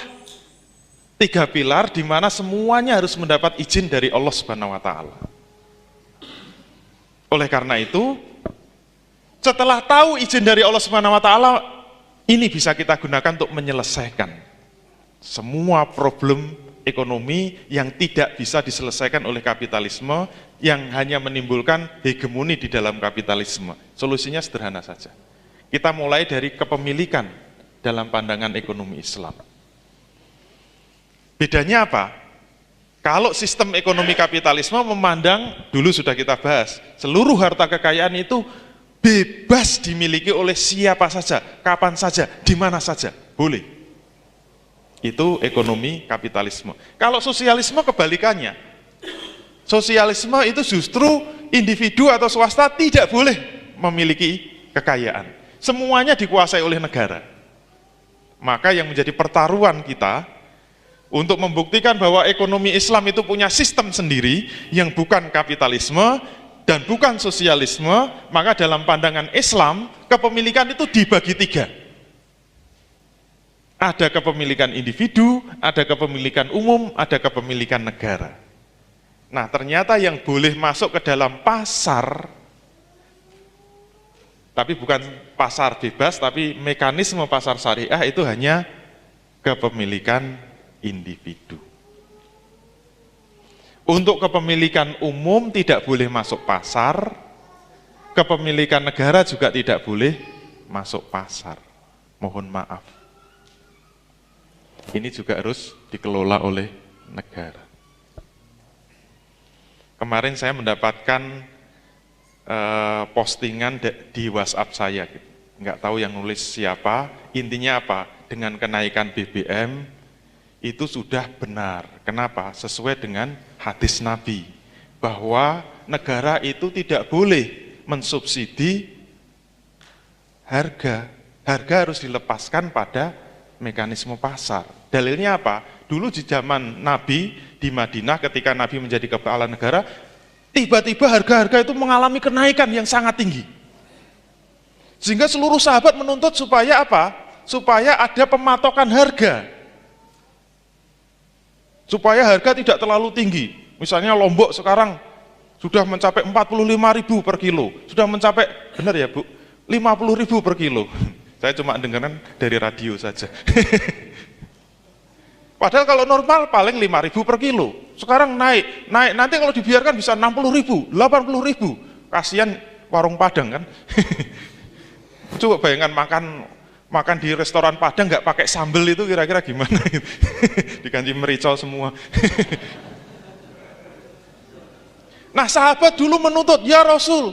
3 pilar di mana semuanya harus mendapat izin dari Allah Subhanahu wa Ta'ala. Oleh karena itu, setelah tahu izin dari Allah Subhanahu wa Ta'ala, ini bisa kita gunakan untuk menyelesaikan semua problem ekonomi yang tidak bisa diselesaikan oleh kapitalisme, yang hanya menimbulkan hegemoni di dalam kapitalisme. Solusinya sederhana saja. Kita mulai dari kepemilikan dalam pandangan ekonomi Islam. Bedanya apa? Kalau sistem ekonomi kapitalisme memandang, dulu sudah kita bahas, seluruh harta kekayaan itu bebas dimiliki oleh siapa saja, kapan saja, di mana saja, boleh. Itu ekonomi kapitalisme. Kalau sosialisme kebalikannya. Sosialisme itu justru individu atau swasta tidak boleh memiliki kekayaan. Semuanya dikuasai oleh negara. Maka yang menjadi pertaruhan kita Untuk membuktikan bahwa ekonomi Islam itu punya sistem sendiri yang bukan kapitalisme dan bukan sosialisme, maka dalam pandangan Islam, kepemilikan itu dibagi tiga. Ada kepemilikan individu, ada kepemilikan umum, ada kepemilikan negara. Nah, ternyata yang boleh masuk ke dalam pasar, tapi bukan pasar bebas, tapi mekanisme pasar syariah itu hanya kepemilikan individu. Untuk kepemilikan umum tidak boleh masuk pasar, kepemilikan negara juga tidak boleh masuk pasar. Mohon maaf. Ini juga harus dikelola oleh negara. Kemarin saya mendapatkan postingan di WhatsApp saya, gitu. Nggak tahu yang nulis siapa, intinya apa? Dengan kenaikan BBM itu sudah benar. Kenapa? Sesuai dengan hadis Nabi, bahwa negara itu tidak boleh mensubsidi harga. Harga harus dilepaskan pada mekanisme pasar. Dalilnya apa? Dulu di zaman Nabi di Madinah ketika Nabi menjadi kepala negara, tiba-tiba harga-harga itu mengalami kenaikan yang sangat tinggi. Sehingga seluruh sahabat menuntut supaya apa? Supaya ada pematokan harga. Supaya harga tidak terlalu tinggi. Misalnya Lombok sekarang sudah mencapai 45.000 per kilo. Sudah mencapai, benar ya Bu? 50.000 per kilo. Saya cuma dengarkan dari radio saja. Padahal kalau normal paling 5.000 per kilo. Sekarang naik. Nanti kalau dibiarkan bisa 60.000, 80.000. Kasihan warung Padang kan. Coba bayangkan makan di restoran Padang nggak pakai sambal itu kira-kira gimana? Diganti merica semua. Nah, sahabat dulu menuntut, ya Rasul,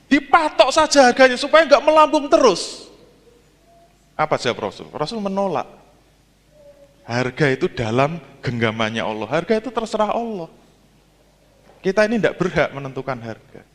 dipatok saja harganya supaya nggak melambung terus. Apa jawab Rasul? Rasul menolak. Harga itu dalam genggamannya Allah. Harga itu terserah Allah. Kita ini tidak berhak menentukan harga.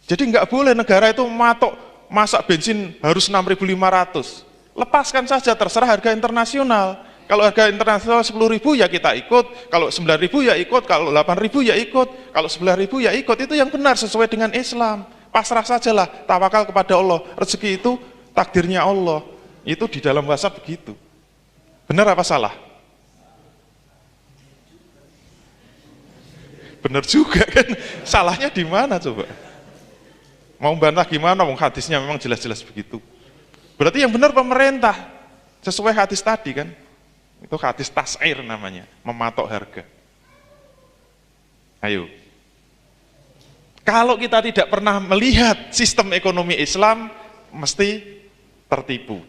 Jadi nggak boleh negara itu matok, masak bensin harus 6.500. Lepaskan saja, terserah harga internasional. Kalau harga internasional 10.000 ya kita ikut, kalau 9.000 ya ikut, kalau 8.000 ya ikut, kalau 11.000 ya ikut. Itu yang benar sesuai dengan Islam. Pasrah sajalah, tawakal kepada Allah. Rezeki itu takdirnya Allah. Itu di dalam WhatsApp begitu. Benar apa salah? Benar juga kan? Salahnya di mana coba? Mau bantah gimana? Wong hadisnya memang jelas-jelas begitu. Berarti yang benar pemerintah sesuai hadis tadi kan? Itu hadis tas'ir namanya, mematok harga. Ayo. Kalau kita tidak pernah melihat sistem ekonomi Islam, mesti tertipu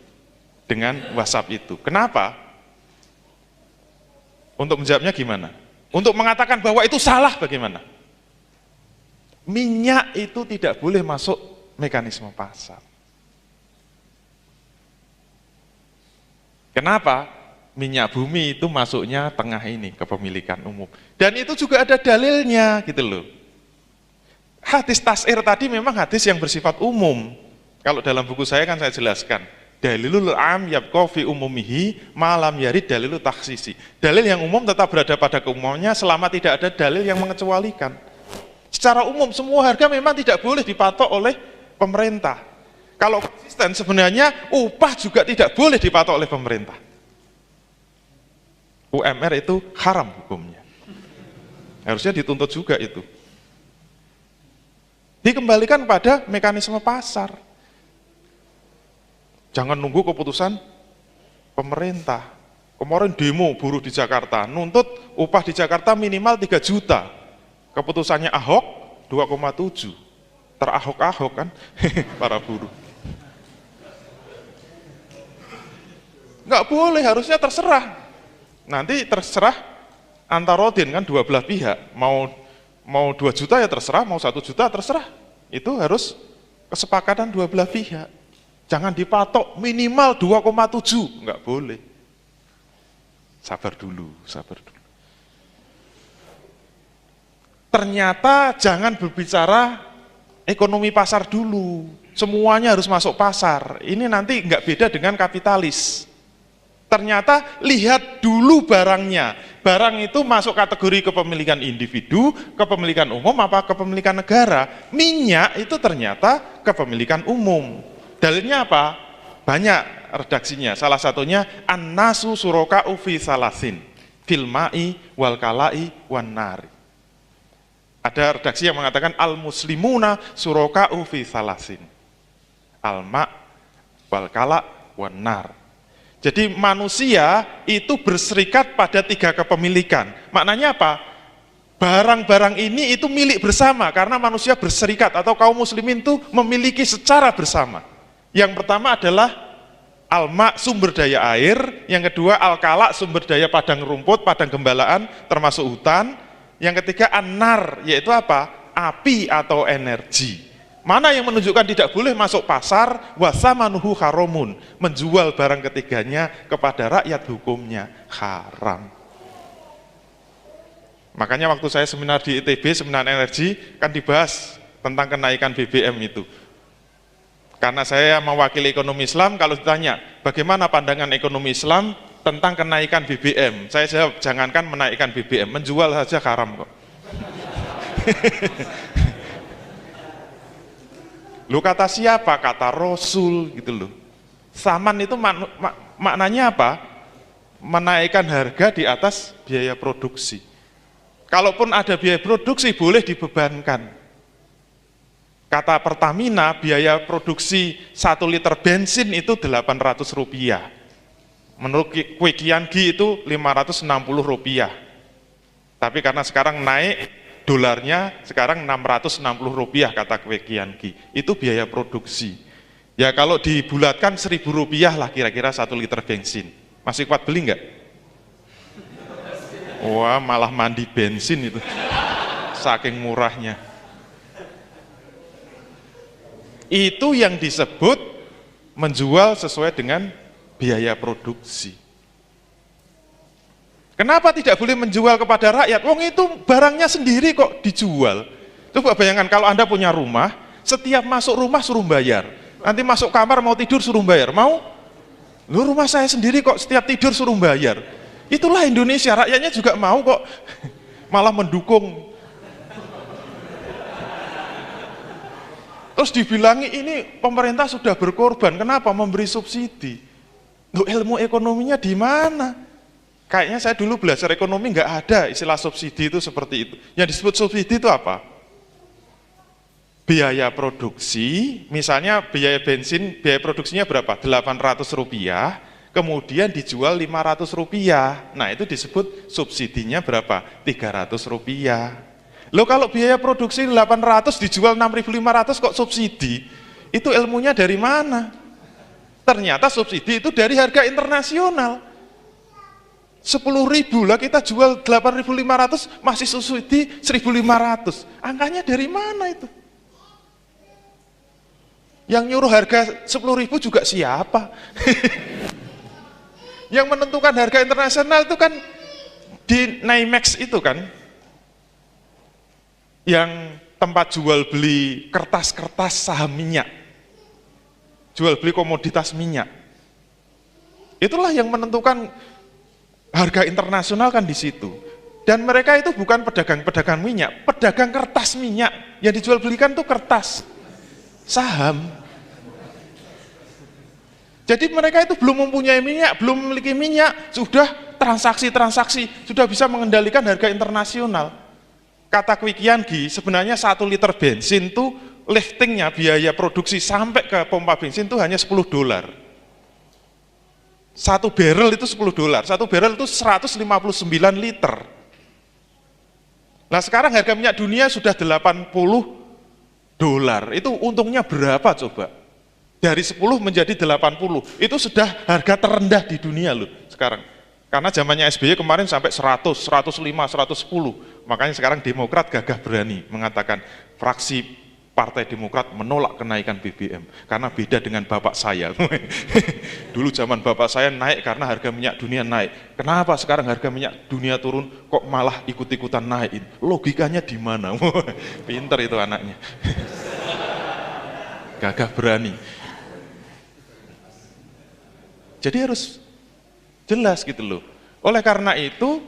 dengan WhatsApp itu. Kenapa? Untuk menjawabnya gimana? Untuk mengatakan bahwa itu salah bagaimana? Minyak itu tidak boleh masuk mekanisme pasar. Kenapa? Minyak bumi itu masuknya tengah ini, kepemilikan umum. Dan itu juga ada dalilnya gitu loh. Hadis tas'ir tadi memang hadis yang bersifat umum. Kalau dalam buku saya kan saya jelaskan. Dalilul am yabqa fi umumihi malam yarid dalilu takhsisi. Dalil yang umum tetap berada pada keumumannya selama tidak ada dalil yang mengecualikan. Secara umum semua harga memang tidak boleh dipatok oleh pemerintah. Kalau konsisten sebenarnya upah juga tidak boleh dipatok oleh pemerintah. UMR itu haram hukumnya. Harusnya dituntut juga itu. Dikembalikan pada mekanisme pasar. Jangan nunggu keputusan pemerintah. Kemarin demo buruh di Jakarta, nuntut upah di Jakarta minimal 3 juta. Keputusannya Ahok 2,7. Terahok-ahok kan para buruh. Nggak boleh, harusnya terserah. Nanti terserah antarodin kan, dua belah pihak. Mau 2 juta ya terserah, mau 1 juta terserah. Itu harus kesepakatan dua belah pihak. Jangan dipatok minimal 2,7, nggak boleh. Sabar dulu, sabar dulu. Ternyata jangan berbicara ekonomi pasar dulu. Semuanya harus masuk pasar. Ini nanti nggak beda dengan kapitalis. Ternyata lihat dulu barangnya. Barang itu masuk kategori kepemilikan individu, kepemilikan umum, apa kepemilikan negara. Minyak itu ternyata kepemilikan umum. Dalilnya apa? Banyak redaksinya. Salah satunya an-nasu suraka'u fi salasin fil ma'i wal kala'i wan nari. Ada redaksi yang mengatakan al-muslimuna suraka'u fi salasin al-ma' wal kala' wan nar. Jadi manusia itu berserikat pada 3 kepemilikan. Maknanya apa? Barang-barang ini itu milik bersama karena manusia berserikat atau kaum muslimin itu memiliki secara bersama. Yang pertama adalah al-ma, sumber daya air. Yang kedua al-kala, sumber daya padang rumput, padang gembalaan termasuk hutan. Yang ketiga an-nar, yaitu apa? Api atau energi. Mana yang menunjukkan tidak boleh masuk pasar? Wasamanuhu haramun, menjual barang ketiganya kepada rakyat hukumnya haram. Makanya waktu saya seminar di ITB, seminar energi, kan dibahas tentang kenaikan BBM itu. Karena saya mewakili ekonomi Islam, kalau ditanya bagaimana pandangan ekonomi Islam tentang kenaikan BBM, saya jawab jangankan menaikkan BBM, menjual saja haram kok. Lu kata siapa? Kata Rasul gitu loh. Saman itu maknanya apa? Menaikkan harga di atas biaya produksi. Kalaupun ada biaya produksi boleh dibebankan. Kata Pertamina biaya produksi 1 liter bensin itu 800 rupiah. Menurut Kwe Kian-gi itu 560 rupiah. Tapi karena sekarang naik dolarnya sekarang 660 rupiah kata Kwe Kian-gi. Itu biaya produksi. Ya kalau dibulatkan 1.000 rupiah lah kira-kira 1 liter bensin. Masih kuat beli nggak? Wah malah mandi bensin itu. Saking murahnya. Itu yang disebut menjual sesuai dengan biaya produksi. Kenapa tidak boleh menjual kepada rakyat? Wong itu barangnya sendiri kok dijual. Coba bayangkan kalau Anda punya rumah, setiap masuk rumah suruh bayar. Nanti masuk kamar mau tidur suruh bayar. Mau? Lu rumah saya sendiri kok setiap tidur suruh bayar. Itulah Indonesia, rakyatnya juga mau kok. Malah mendukung. Terus dibilangi ini pemerintah sudah berkorban. Kenapa? Memberi subsidi. Loh, ilmu ekonominya di mana? Kayaknya saya dulu belajar ekonomi nggak ada istilah subsidi itu seperti itu. Yang disebut subsidi itu apa? Biaya produksi, misalnya biaya bensin, biaya produksinya berapa? 800 rupiah, kemudian dijual 500 rupiah. Nah itu disebut subsidinya berapa? 300 rupiah. Loh kalau biaya produksi 800 dijual 6.500 kok subsidi? Itu ilmunya dari mana? Ternyata subsidi itu dari harga internasional. 10.000 lah kita jual 8.500 masih subsidi 1.500. Angkanya dari mana itu? Yang nyuruh harga 10.000 juga siapa? Yang menentukan harga internasional itu kan di NYMEX itu kan, yang tempat jual beli kertas-kertas saham minyak, jual beli komoditas minyak. Itulah yang menentukan harga internasional kan di situ. Dan mereka itu bukan pedagang-pedagang minyak, pedagang kertas minyak. Yang dijual belikan tuh kertas saham. Jadi mereka itu belum mempunyai minyak, belum memiliki minyak, sudah transaksi-transaksi, sudah bisa mengendalikan harga internasional. Kata Kwe Kian-gi, sebenarnya 1 liter bensin tuh liftingnya, biaya produksi sampai ke pompa bensin tuh hanya $10. 1 barrel itu $10, 1 barrel itu 159 liter. Nah sekarang harga minyak dunia sudah $80, itu untungnya berapa coba? Dari 10 menjadi 80, itu sudah harga terendah di dunia loh sekarang. Karena zamannya SBY kemarin sampai 100, 105, 110, makanya sekarang Demokrat gagah berani mengatakan fraksi Partai Demokrat menolak kenaikan BBM karena beda dengan bapak saya. Dulu zaman bapak saya naik karena harga minyak dunia naik. Kenapa sekarang harga minyak dunia turun kok malah ikut-ikutan naikin? Logikanya di mana? Pinter itu anaknya. Gagah berani. Jadi harus Jelas gitu loh. Oleh karena itu,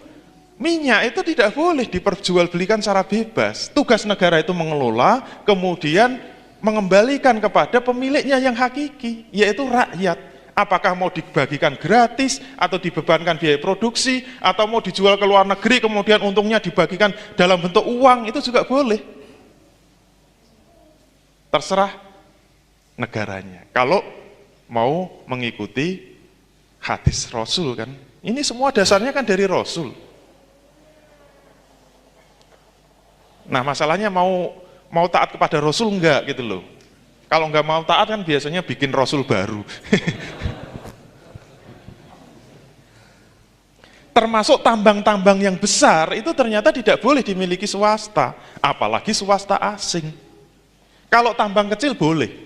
minyak itu tidak boleh diperjualbelikan secara bebas. Tugas negara itu mengelola, kemudian mengembalikan kepada pemiliknya yang hakiki, yaitu rakyat. Apakah mau dibagikan gratis, atau dibebankan biaya produksi, atau mau dijual ke luar negeri, kemudian untungnya dibagikan dalam bentuk uang, itu juga boleh. Terserah negaranya. Kalau mau mengikuti hadis Rasul kan, ini semua dasarnya kan dari Rasul. Nah masalahnya mau taat kepada Rasul enggak gitu loh. Kalau enggak mau taat kan biasanya bikin Rasul baru. Termasuk tambang-tambang yang besar itu ternyata tidak boleh dimiliki swasta, apalagi swasta asing. Kalau tambang kecil boleh.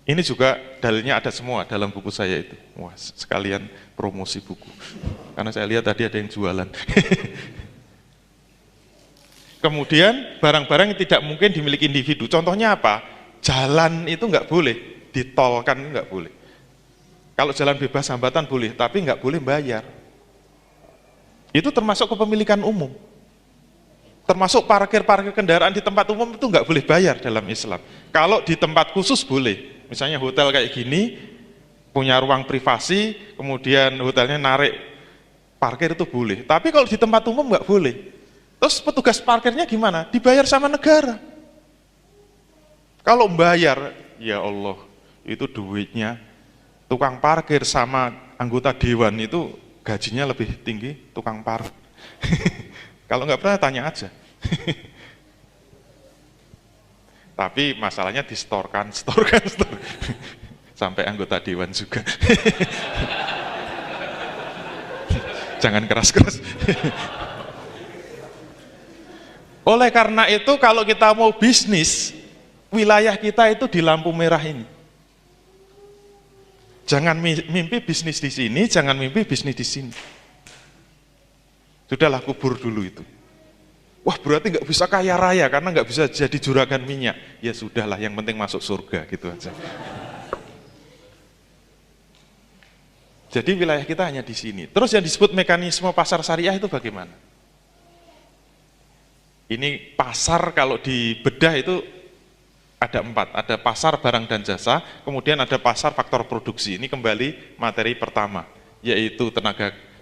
Ini juga dalilnya ada semua dalam buku saya itu. Wah, sekalian promosi buku. Karena saya lihat tadi ada yang jualan. Kemudian barang-barang yang tidak mungkin dimiliki individu. Contohnya apa? Jalan itu nggak boleh, ditolkan nggak boleh. Kalau jalan bebas hambatan boleh, tapi nggak boleh bayar. Itu termasuk kepemilikan umum. Termasuk parkir-parkir kendaraan di tempat umum itu nggak boleh bayar dalam Islam. Kalau di tempat khusus boleh. Misalnya hotel kayak gini, punya ruang privasi, kemudian hotelnya narik parkir itu boleh. Tapi kalau di tempat umum nggak boleh. Terus petugas parkirnya gimana? Dibayar sama negara. Kalau bayar, ya Allah, itu duitnya tukang parkir sama anggota dewan itu gajinya lebih tinggi tukang parkir. Kalau nggak pernah tanya aja. Tapi masalahnya distorkan. Sampai anggota dewan juga. Jangan keras-keras. Oleh karena itu kalau kita mau bisnis, wilayah kita itu di lampu merah ini. Jangan mimpi bisnis di sini, jangan mimpi bisnis di sini. Sudahlah, kubur dulu itu. Wah, berarti nggak bisa kaya raya karena nggak bisa jadi juragan minyak. Ya sudahlah, yang penting masuk surga gitu aja. Jadi wilayah kita hanya di sini. Terus yang disebut mekanisme pasar syariah itu bagaimana? Ini pasar kalau dibedah itu ada 4, ada pasar barang dan jasa, kemudian ada pasar faktor produksi. Ini kembali materi pertama, yaitu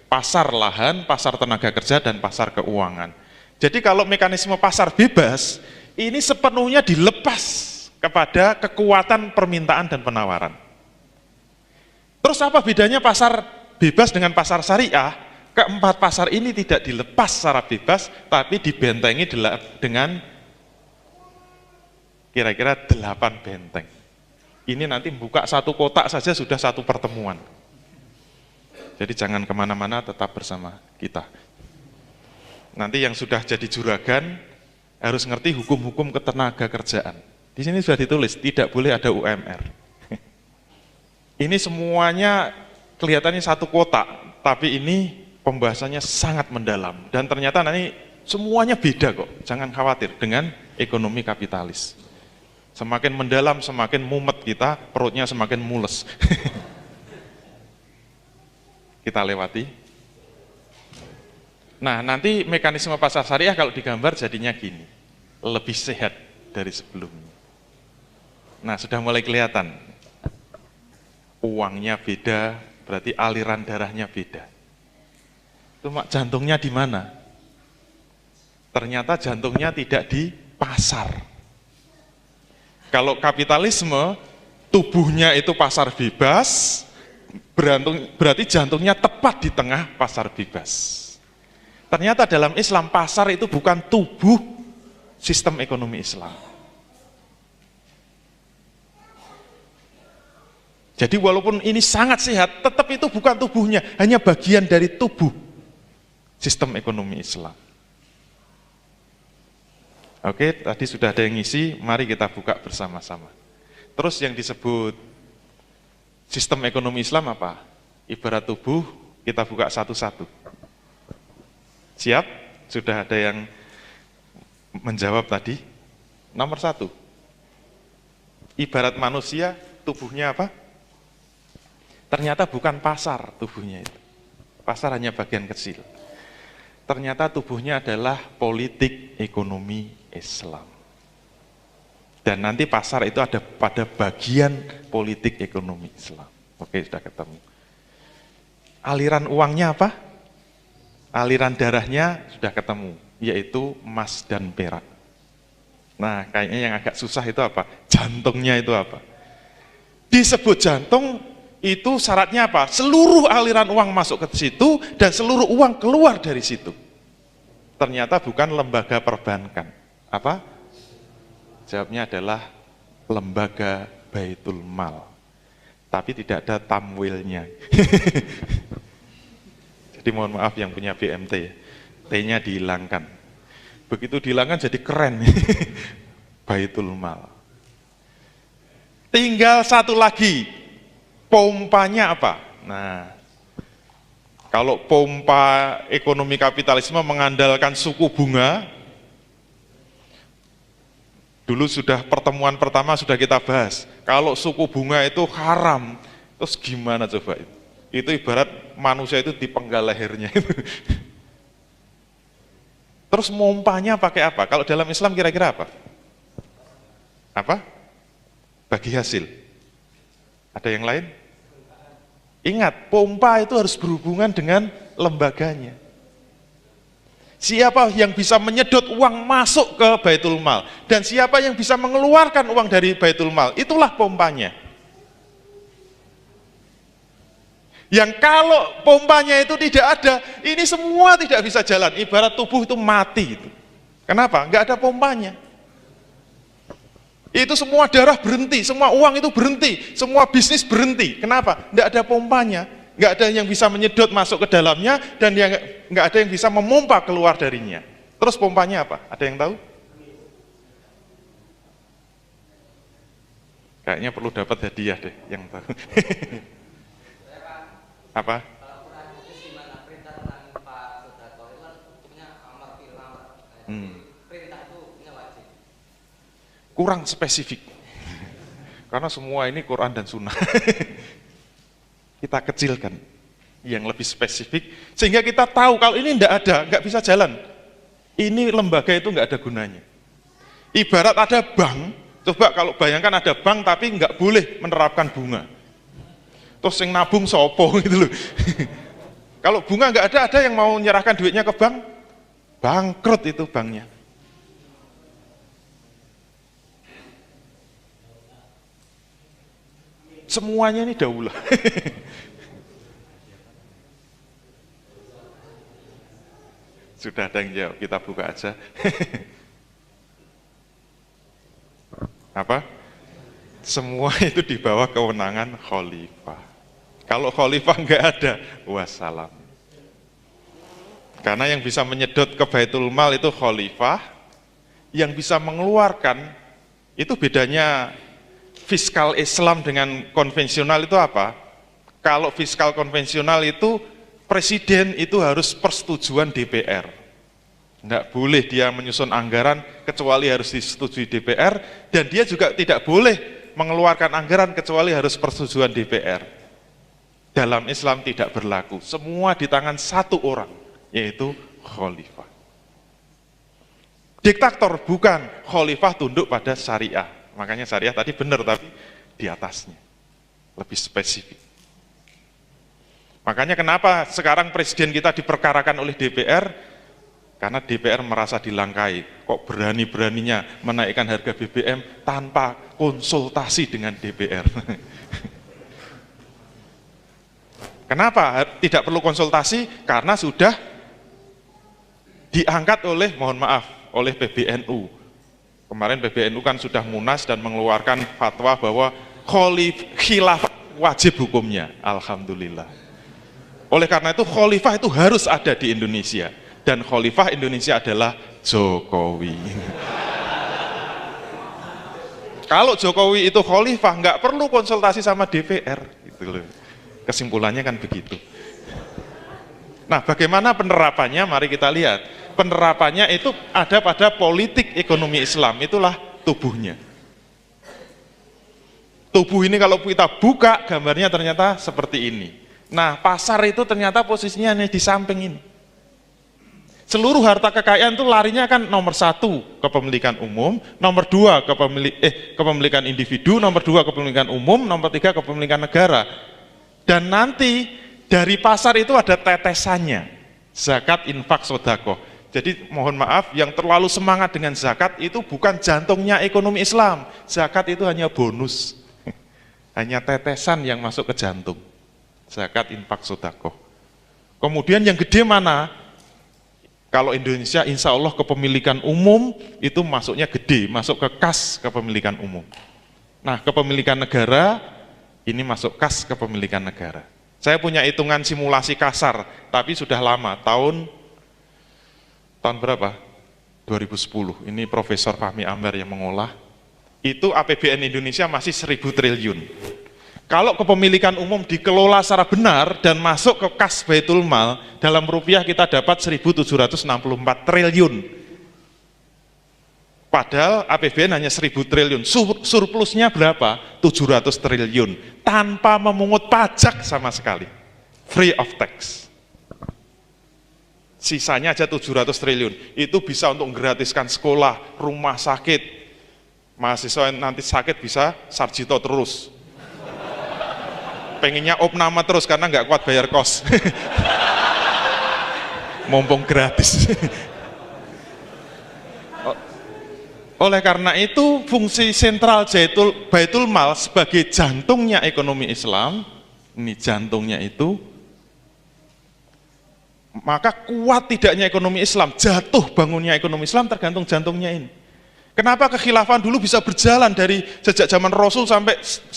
pasar lahan, pasar tenaga kerja, dan pasar keuangan. Jadi kalau mekanisme pasar bebas, ini sepenuhnya dilepas kepada kekuatan permintaan dan penawaran. Terus apa bedanya pasar bebas dengan pasar syariah? Keempat pasar ini tidak dilepas secara bebas, tapi dibentengi dengan kira-kira 8 benteng. Ini nanti buka satu kotak saja sudah satu pertemuan. Jadi jangan kemana-mana, tetap bersama kita. Nanti yang sudah jadi juragan harus ngerti hukum-hukum ketenaga kerjaan. Di sini sudah ditulis, tidak boleh ada UMR. Ini semuanya kelihatannya satu kotak, tapi ini pembahasannya sangat mendalam. Dan ternyata nanti semuanya beda kok, jangan khawatir dengan ekonomi kapitalis. Semakin mendalam, semakin mumet kita, perutnya semakin mules. Kita lewati. Nah, nanti mekanisme pasar syariah kalau digambar jadinya gini, lebih sehat dari sebelumnya. Nah, sudah mulai kelihatan. Uangnya beda, berarti aliran darahnya beda. Cuma jantungnya di mana? Ternyata jantungnya tidak di pasar. Kalau kapitalisme, tubuhnya itu pasar bebas, berarti jantungnya tepat di tengah pasar bebas. Ternyata dalam Islam, pasar itu bukan tubuh sistem ekonomi Islam. Jadi walaupun ini sangat sehat, tetap itu bukan tubuhnya, hanya bagian dari tubuh sistem ekonomi Islam. Oke, tadi sudah ada yang ngisi, mari kita buka bersama-sama. Terus yang disebut sistem ekonomi Islam apa? Ibarat tubuh, kita buka satu-satu. Siap? Sudah ada yang menjawab tadi? Nomor 1. Ibarat manusia, tubuhnya apa? Ternyata bukan pasar tubuhnya itu. Pasar hanya bagian kecil. Ternyata tubuhnya adalah politik ekonomi Islam. Dan nanti pasar itu ada pada bagian politik ekonomi Islam. Oke, sudah ketemu. Aliran uangnya apa? Aliran darahnya sudah ketemu, yaitu emas dan perak. Nah, kayaknya yang agak susah itu apa? Jantungnya itu apa? Disebut jantung, itu syaratnya apa? Seluruh aliran uang masuk ke situ dan seluruh uang keluar dari situ. Ternyata bukan lembaga perbankan. Apa? Jawabnya adalah lembaga Baitul Mal. Tapi tidak ada tamwilnya. Jadi mohon maaf yang punya BMT, T-nya dihilangkan. Begitu dihilangkan jadi keren. Baitul Mal. Tinggal satu lagi. Pompanya apa? Nah, kalau pompa ekonomi kapitalisme mengandalkan suku bunga, dulu sudah pertemuan pertama sudah kita bahas. Kalau suku bunga itu haram, terus gimana coba itu? Itu ibarat manusia itu dipenggal lehernya. Terus pompanya pakai apa? Kalau dalam Islam kira-kira apa? Apa? Bagi hasil. Ada yang lain? Ingat, pompa itu harus berhubungan dengan lembaganya. Siapa yang bisa menyedot uang masuk ke Baitul Mal, dan siapa yang bisa mengeluarkan uang dari Baitul Mal, itulah pompanya. Yang kalau pompanya itu tidak ada, ini semua tidak bisa jalan, ibarat tubuh itu mati. Kenapa? Nggak ada pompanya. Itu semua darah berhenti, semua uang itu berhenti, semua bisnis berhenti. Kenapa? Nggak ada pompanya, nggak ada yang bisa menyedot masuk ke dalamnya, dan nggak ada yang bisa memompa keluar darinya. Terus pompanya apa? Ada yang tahu? Kayaknya perlu dapat hadiah deh yang tahu. Apa? Kurang spesifik, karena semua ini Quran dan Sunnah. Kita kecilkan yang lebih spesifik, sehingga kita tahu kalau ini tidak ada, nggak bisa jalan. Ini lembaga itu nggak ada gunanya. Ibarat ada bank, coba kalau bayangkan ada bank tapi nggak boleh menerapkan bunga. Terus yang nabung sopo gitu loh. Kalau bunga nggak ada yang mau menyerahkan duitnya ke bank, bangkrut itu banknya. Semuanya ini daulah. Sudah ada yang jawab, kita buka aja. Apa? Semua itu di bawah kewenangan khalifah. Kalau khalifah nggak ada, wassalam. Karena yang bisa menyedot ke Baitul Mal itu khalifah, yang bisa mengeluarkan, itu bedanya fiskal Islam dengan konvensional itu apa? Kalau fiskal konvensional itu presiden itu harus persetujuan DPR. Nggak boleh dia menyusun anggaran kecuali harus disetujui DPR, dan dia juga tidak boleh mengeluarkan anggaran kecuali harus persetujuan DPR. Dalam Islam tidak berlaku. Semua di tangan satu orang, yaitu khalifah. Diktator bukan, khalifah tunduk pada syariah. Makanya syariah tadi benar, tapi di atasnya. Lebih spesifik. Makanya kenapa sekarang presiden kita diperkarakan oleh DPR? Karena DPR merasa dilangkai. Kok berani-beraninya menaikkan harga BBM tanpa konsultasi dengan DPR? Kenapa tidak perlu konsultasi? Karena sudah diangkat oleh, mohon maaf, oleh PBNU. Kemarin PBNU kan sudah munas dan mengeluarkan fatwa bahwa khilafah wajib hukumnya. Alhamdulillah. Oleh karena itu khalifah itu harus ada di Indonesia, dan khalifah Indonesia adalah Jokowi. Kalau Jokowi itu khalifah nggak perlu konsultasi sama DPR, gitu loh. Kesimpulannya kan begitu. Nah, bagaimana penerapannya? Mari kita lihat. Penerapannya itu ada pada politik ekonomi Islam, itulah tubuhnya. Tubuh ini kalau kita buka, gambarnya ternyata seperti ini. Nah, pasar itu ternyata posisinya di samping ini. Seluruh harta kekayaan itu larinya kan nomor 1 kepemilikan umum, nomor 2 kepemilikan individu, nomor 2 kepemilikan umum, nomor 3 kepemilikan negara. Dan nanti dari pasar itu ada tetesannya, zakat, infak, sedekah. Jadi mohon maaf, yang terlalu semangat dengan zakat itu bukan jantungnya ekonomi Islam. Zakat itu hanya bonus. Hanya tetesan yang masuk ke jantung. Zakat, infak, sedekah. Kemudian yang gede mana? Kalau Indonesia insya Allah kepemilikan umum itu masuknya gede, masuk ke kas kepemilikan umum. Nah, kepemilikan negara ini masuk kas kepemilikan negara. Saya punya hitungan simulasi kasar, tapi sudah lama, tahun berapa? 2010. Ini Profesor Fahmi Ambar yang mengolah. Itu APBN Indonesia masih 1.000 triliun. Kalau kepemilikan umum dikelola secara benar dan masuk ke kas Baitul Mal, dalam rupiah kita dapat 1.764 triliun. Padahal APBN hanya 1.000 triliun, surplusnya berapa? 700 triliun, tanpa memungut pajak sama sekali, free of tax. Sisanya aja 700 triliun, itu bisa untuk menggratiskan sekolah, rumah sakit, mahasiswa yang nanti sakit bisa sarjito terus. Pengennya opname terus karena nggak kuat bayar kos. Mumpung gratis. Oleh karena itu fungsi sentral Baitul Mal sebagai jantungnya ekonomi Islam, ini jantungnya itu, maka kuat tidaknya ekonomi Islam, jatuh bangunnya ekonomi Islam tergantung jantungnya ini. Kenapa kekhilafan dulu bisa berjalan dari sejak zaman Rasul sampai 1400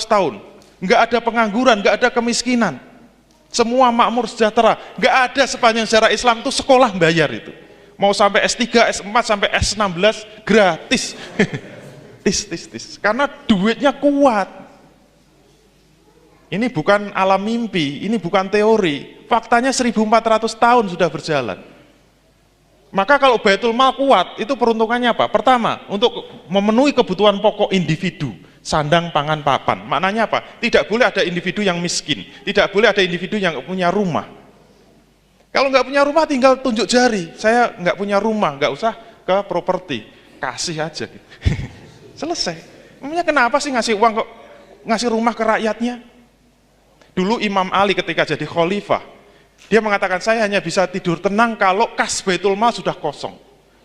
tahun? Nggak ada pengangguran, nggak ada kemiskinan. Semua makmur sejahtera. Nggak ada sepanjang sejarah Islam itu sekolah bayar itu. Mau sampai S3, S4, sampai S16 gratis. tis. Karena duitnya kuat. Ini bukan alam mimpi, ini bukan teori. Faktanya 1400 tahun sudah berjalan. Maka kalau Baitul Mal kuat, itu peruntukannya apa? Pertama, untuk memenuhi kebutuhan pokok individu, sandang, pangan, papan. Maknanya apa? Tidak boleh ada individu yang miskin, tidak boleh ada individu yang punya rumah. Kalau nggak punya rumah tinggal tunjuk jari, saya nggak punya rumah, nggak usah ke properti, kasih aja. Selesai. Memangnya kenapa sih ngasih uang kok, ngasih rumah ke rakyatnya? Dulu Imam Ali ketika jadi khalifah, dia mengatakan saya hanya bisa tidur tenang kalau kas Baitul Mal sudah kosong.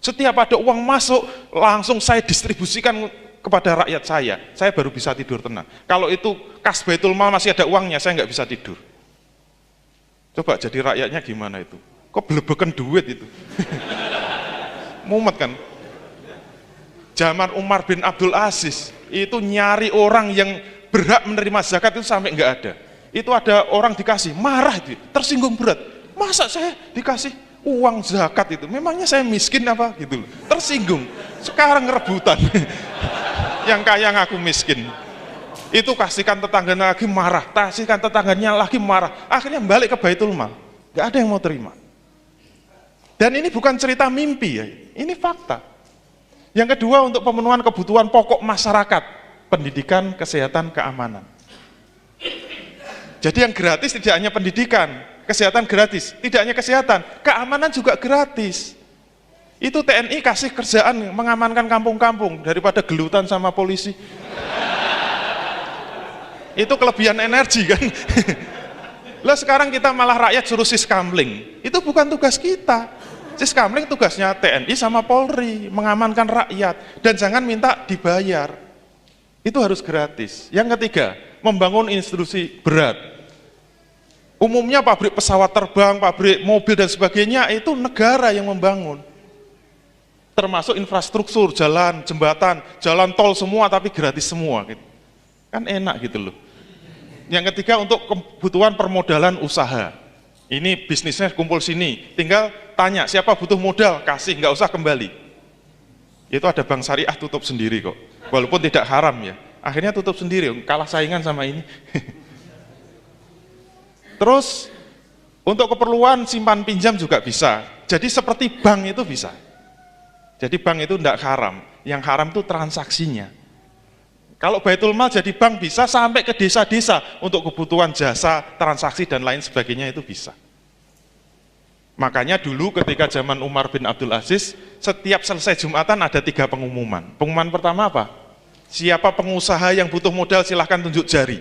Setiap ada uang masuk, langsung saya distribusikan kepada rakyat saya baru bisa tidur tenang. Kalau itu kas Baitul Mal masih ada uangnya, saya nggak bisa tidur. Coba jadi rakyatnya gimana itu? Kok belebekan duit itu? Mumet kan? Zaman Umar bin Abdul Aziz, itu nyari orang yang berhak menerima zakat itu sampai nggak ada. Itu ada orang dikasih, marah itu, tersinggung berat. Masa saya dikasih uang zakat itu? Memangnya saya miskin apa? Gitu loh. Tersinggung. Sekarang rebutan. Yang kaya ngaku miskin. Itu kasihkan tetangganya lagi marah, kasihkan tetangganya lagi marah. Akhirnya balik ke Baitul Mal. Gak ada yang mau terima. Dan ini bukan cerita mimpi ya, ini fakta. Yang kedua, untuk pemenuhan kebutuhan pokok masyarakat, pendidikan, kesehatan, keamanan. Jadi yang gratis tidak hanya pendidikan, kesehatan gratis, tidak hanya kesehatan, keamanan juga gratis. Itu TNI kasih kerjaan mengamankan kampung-kampung daripada gelutan sama polisi. Itu kelebihan energi kan. Lah sekarang kita malah rakyat suruh siskamling. Itu bukan tugas kita. Siskamling tugasnya TNI sama Polri, mengamankan rakyat, dan jangan minta dibayar. Itu harus gratis. Yang ketiga, membangun institusi berat. Umumnya pabrik pesawat terbang, pabrik mobil dan sebagainya itu negara yang membangun. Termasuk infrastruktur, jalan, jembatan, jalan tol semua tapi gratis semua gitu. Kan enak gitu loh. Yang ketiga, untuk kebutuhan permodalan usaha. Ini bisnisnya kumpul sini, tinggal tanya siapa butuh modal, kasih, nggak usah kembali. Itu ada bank syariah tutup sendiri kok, walaupun tidak haram ya. Akhirnya tutup sendiri, kalah saingan sama ini. Terus untuk keperluan simpan pinjam juga bisa. Jadi seperti bank itu bisa. Jadi bank itu tidak haram. Yang haram itu transaksinya. Kalau Baitul Mal jadi bank bisa sampai ke desa-desa untuk kebutuhan jasa, transaksi dan lain sebagainya itu bisa. Makanya dulu ketika zaman Umar bin Abdul Aziz, setiap selesai Jumatan ada 3 pengumuman. Pengumuman pertama apa? Siapa pengusaha yang butuh modal silahkan tunjuk jari.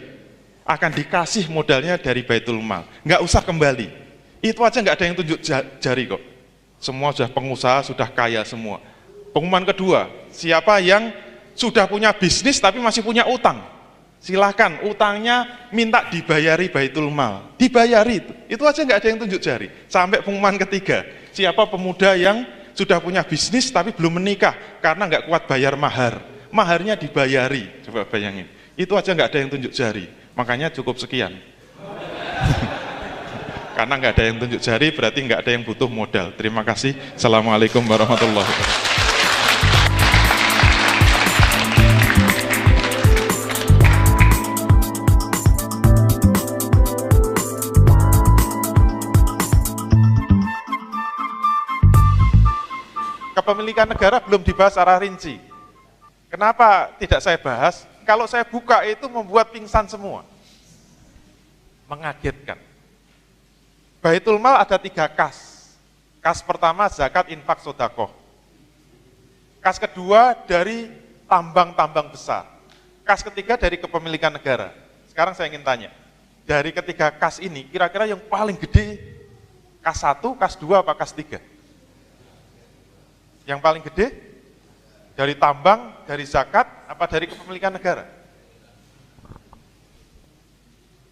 Akan dikasih modalnya dari Baitul Mal. Nggak usah kembali. Itu aja nggak ada yang tunjuk jari kok. Semua sudah pengusaha, sudah kaya semua. Pengumuman kedua, siapa yang sudah punya bisnis tapi masih punya utang, silahkan utangnya minta dibayari Baitul Mal, dibayari itu aja nggak ada yang tunjuk jari. Sampai pengumuman ketiga, siapa pemuda yang sudah punya bisnis tapi belum menikah karena nggak kuat bayar mahar, maharnya dibayari. Coba bayangin, itu aja nggak ada yang tunjuk jari. Makanya cukup sekian. Karena nggak ada yang tunjuk jari berarti nggak ada yang butuh modal. Terima kasih. Assalamualaikum warahmatullahi wabarakatuh. Kepemilikan negara belum dibahas secara rinci. Kenapa tidak saya bahas? Kalau saya buka itu membuat pingsan semua. Mengagetkan. Baitul Mal ada 3 kas. Kas pertama zakat, infak, sedekah. Kas kedua dari tambang-tambang besar. Kas ketiga dari kepemilikan negara. Sekarang saya ingin tanya, dari ketiga kas ini kira-kira yang paling gede kas 1, kas 2, apa kas 3? Yang paling gede dari tambang, dari zakat, apa dari kepemilikan negara?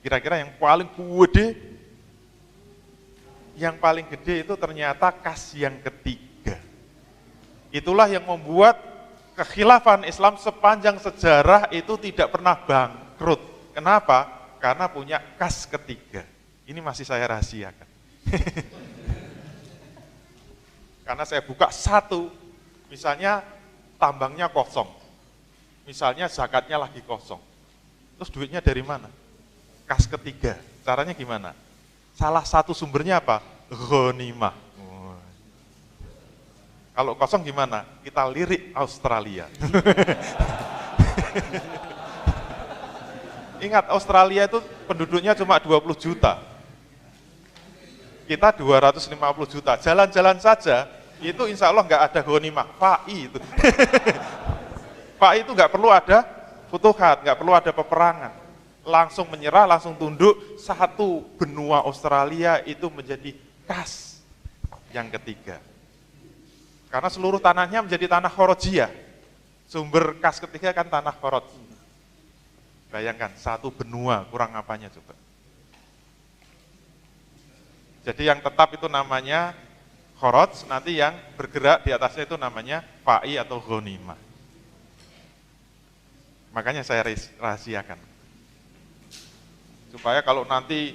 Kira-kira yang paling gede, itu ternyata kas yang ketiga. Itulah yang membuat kekhilafan Islam sepanjang sejarah itu tidak pernah bangkrut. Kenapa? Karena punya kas ketiga. Ini masih saya rahasiakan. Karena saya buka 1, misalnya tambangnya kosong, misalnya zakatnya lagi kosong, terus duitnya dari mana? Kas ketiga, caranya gimana? Salah satu sumbernya apa? Ghanimah. Kalau kosong gimana? Kita lirik Australia. Ingat, Australia itu penduduknya cuma 20 juta. Kita 250 juta. Jalan-jalan saja, itu insya Allah nggak ada ghanimah, fa'i itu. Fa'i itu nggak perlu ada futuhat, nggak perlu ada peperangan. Langsung menyerah, langsung tunduk, 1 benua Australia itu menjadi kas yang ketiga. Karena seluruh tanahnya menjadi tanah khorojiyah. Sumber kas ketiga kan tanah khoroj. Bayangkan, 1 benua, kurang apanya coba. Jadi yang tetap itu namanya khoroj, nanti yang bergerak di atasnya itu namanya fa'i atau ghanimah. Makanya saya rahasiakan. Supaya kalau nanti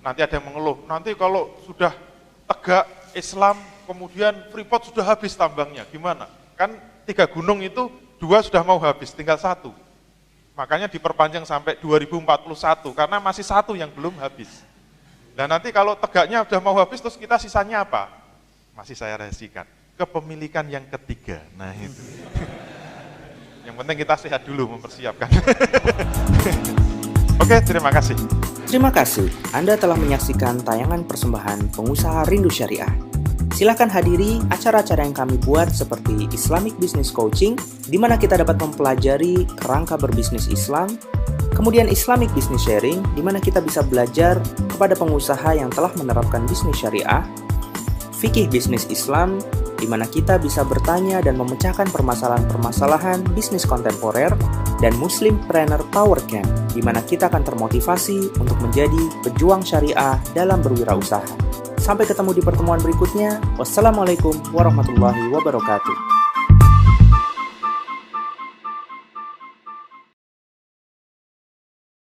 ada yang mengeluh, nanti kalau sudah tegak Islam, kemudian Freeport sudah habis tambangnya, gimana? Kan 3 gunung itu 2 sudah mau habis, tinggal 1. Makanya diperpanjang sampai 2041, karena masih 1 yang belum habis. Dan nanti kalau tegaknya sudah mau habis, terus kita sisanya apa? Masih saya rahasiakan, kepemilikan yang ketiga. Nah itu. Yang penting kita sehat dulu mempersiapkan. Oke, terima kasih.
Terima kasih, Anda telah menyaksikan tayangan persembahan Pengusaha Rindu Syariah. Silahkan hadiri acara-acara yang kami buat seperti Islamic Business Coaching, di mana kita dapat mempelajari kerangka berbisnis Islam, kemudian Islamic Business Sharing, di mana kita bisa belajar kepada pengusaha yang telah menerapkan bisnis syariah, Fikih Bisnis Islam, di mana kita bisa bertanya dan memecahkan permasalahan-permasalahan bisnis kontemporer, dan Muslimpreneur Power Camp, di mana kita akan termotivasi untuk menjadi pejuang syariah dalam berwirausaha. Sampai ketemu di pertemuan berikutnya. Wassalamualaikum warahmatullahi wabarakatuh.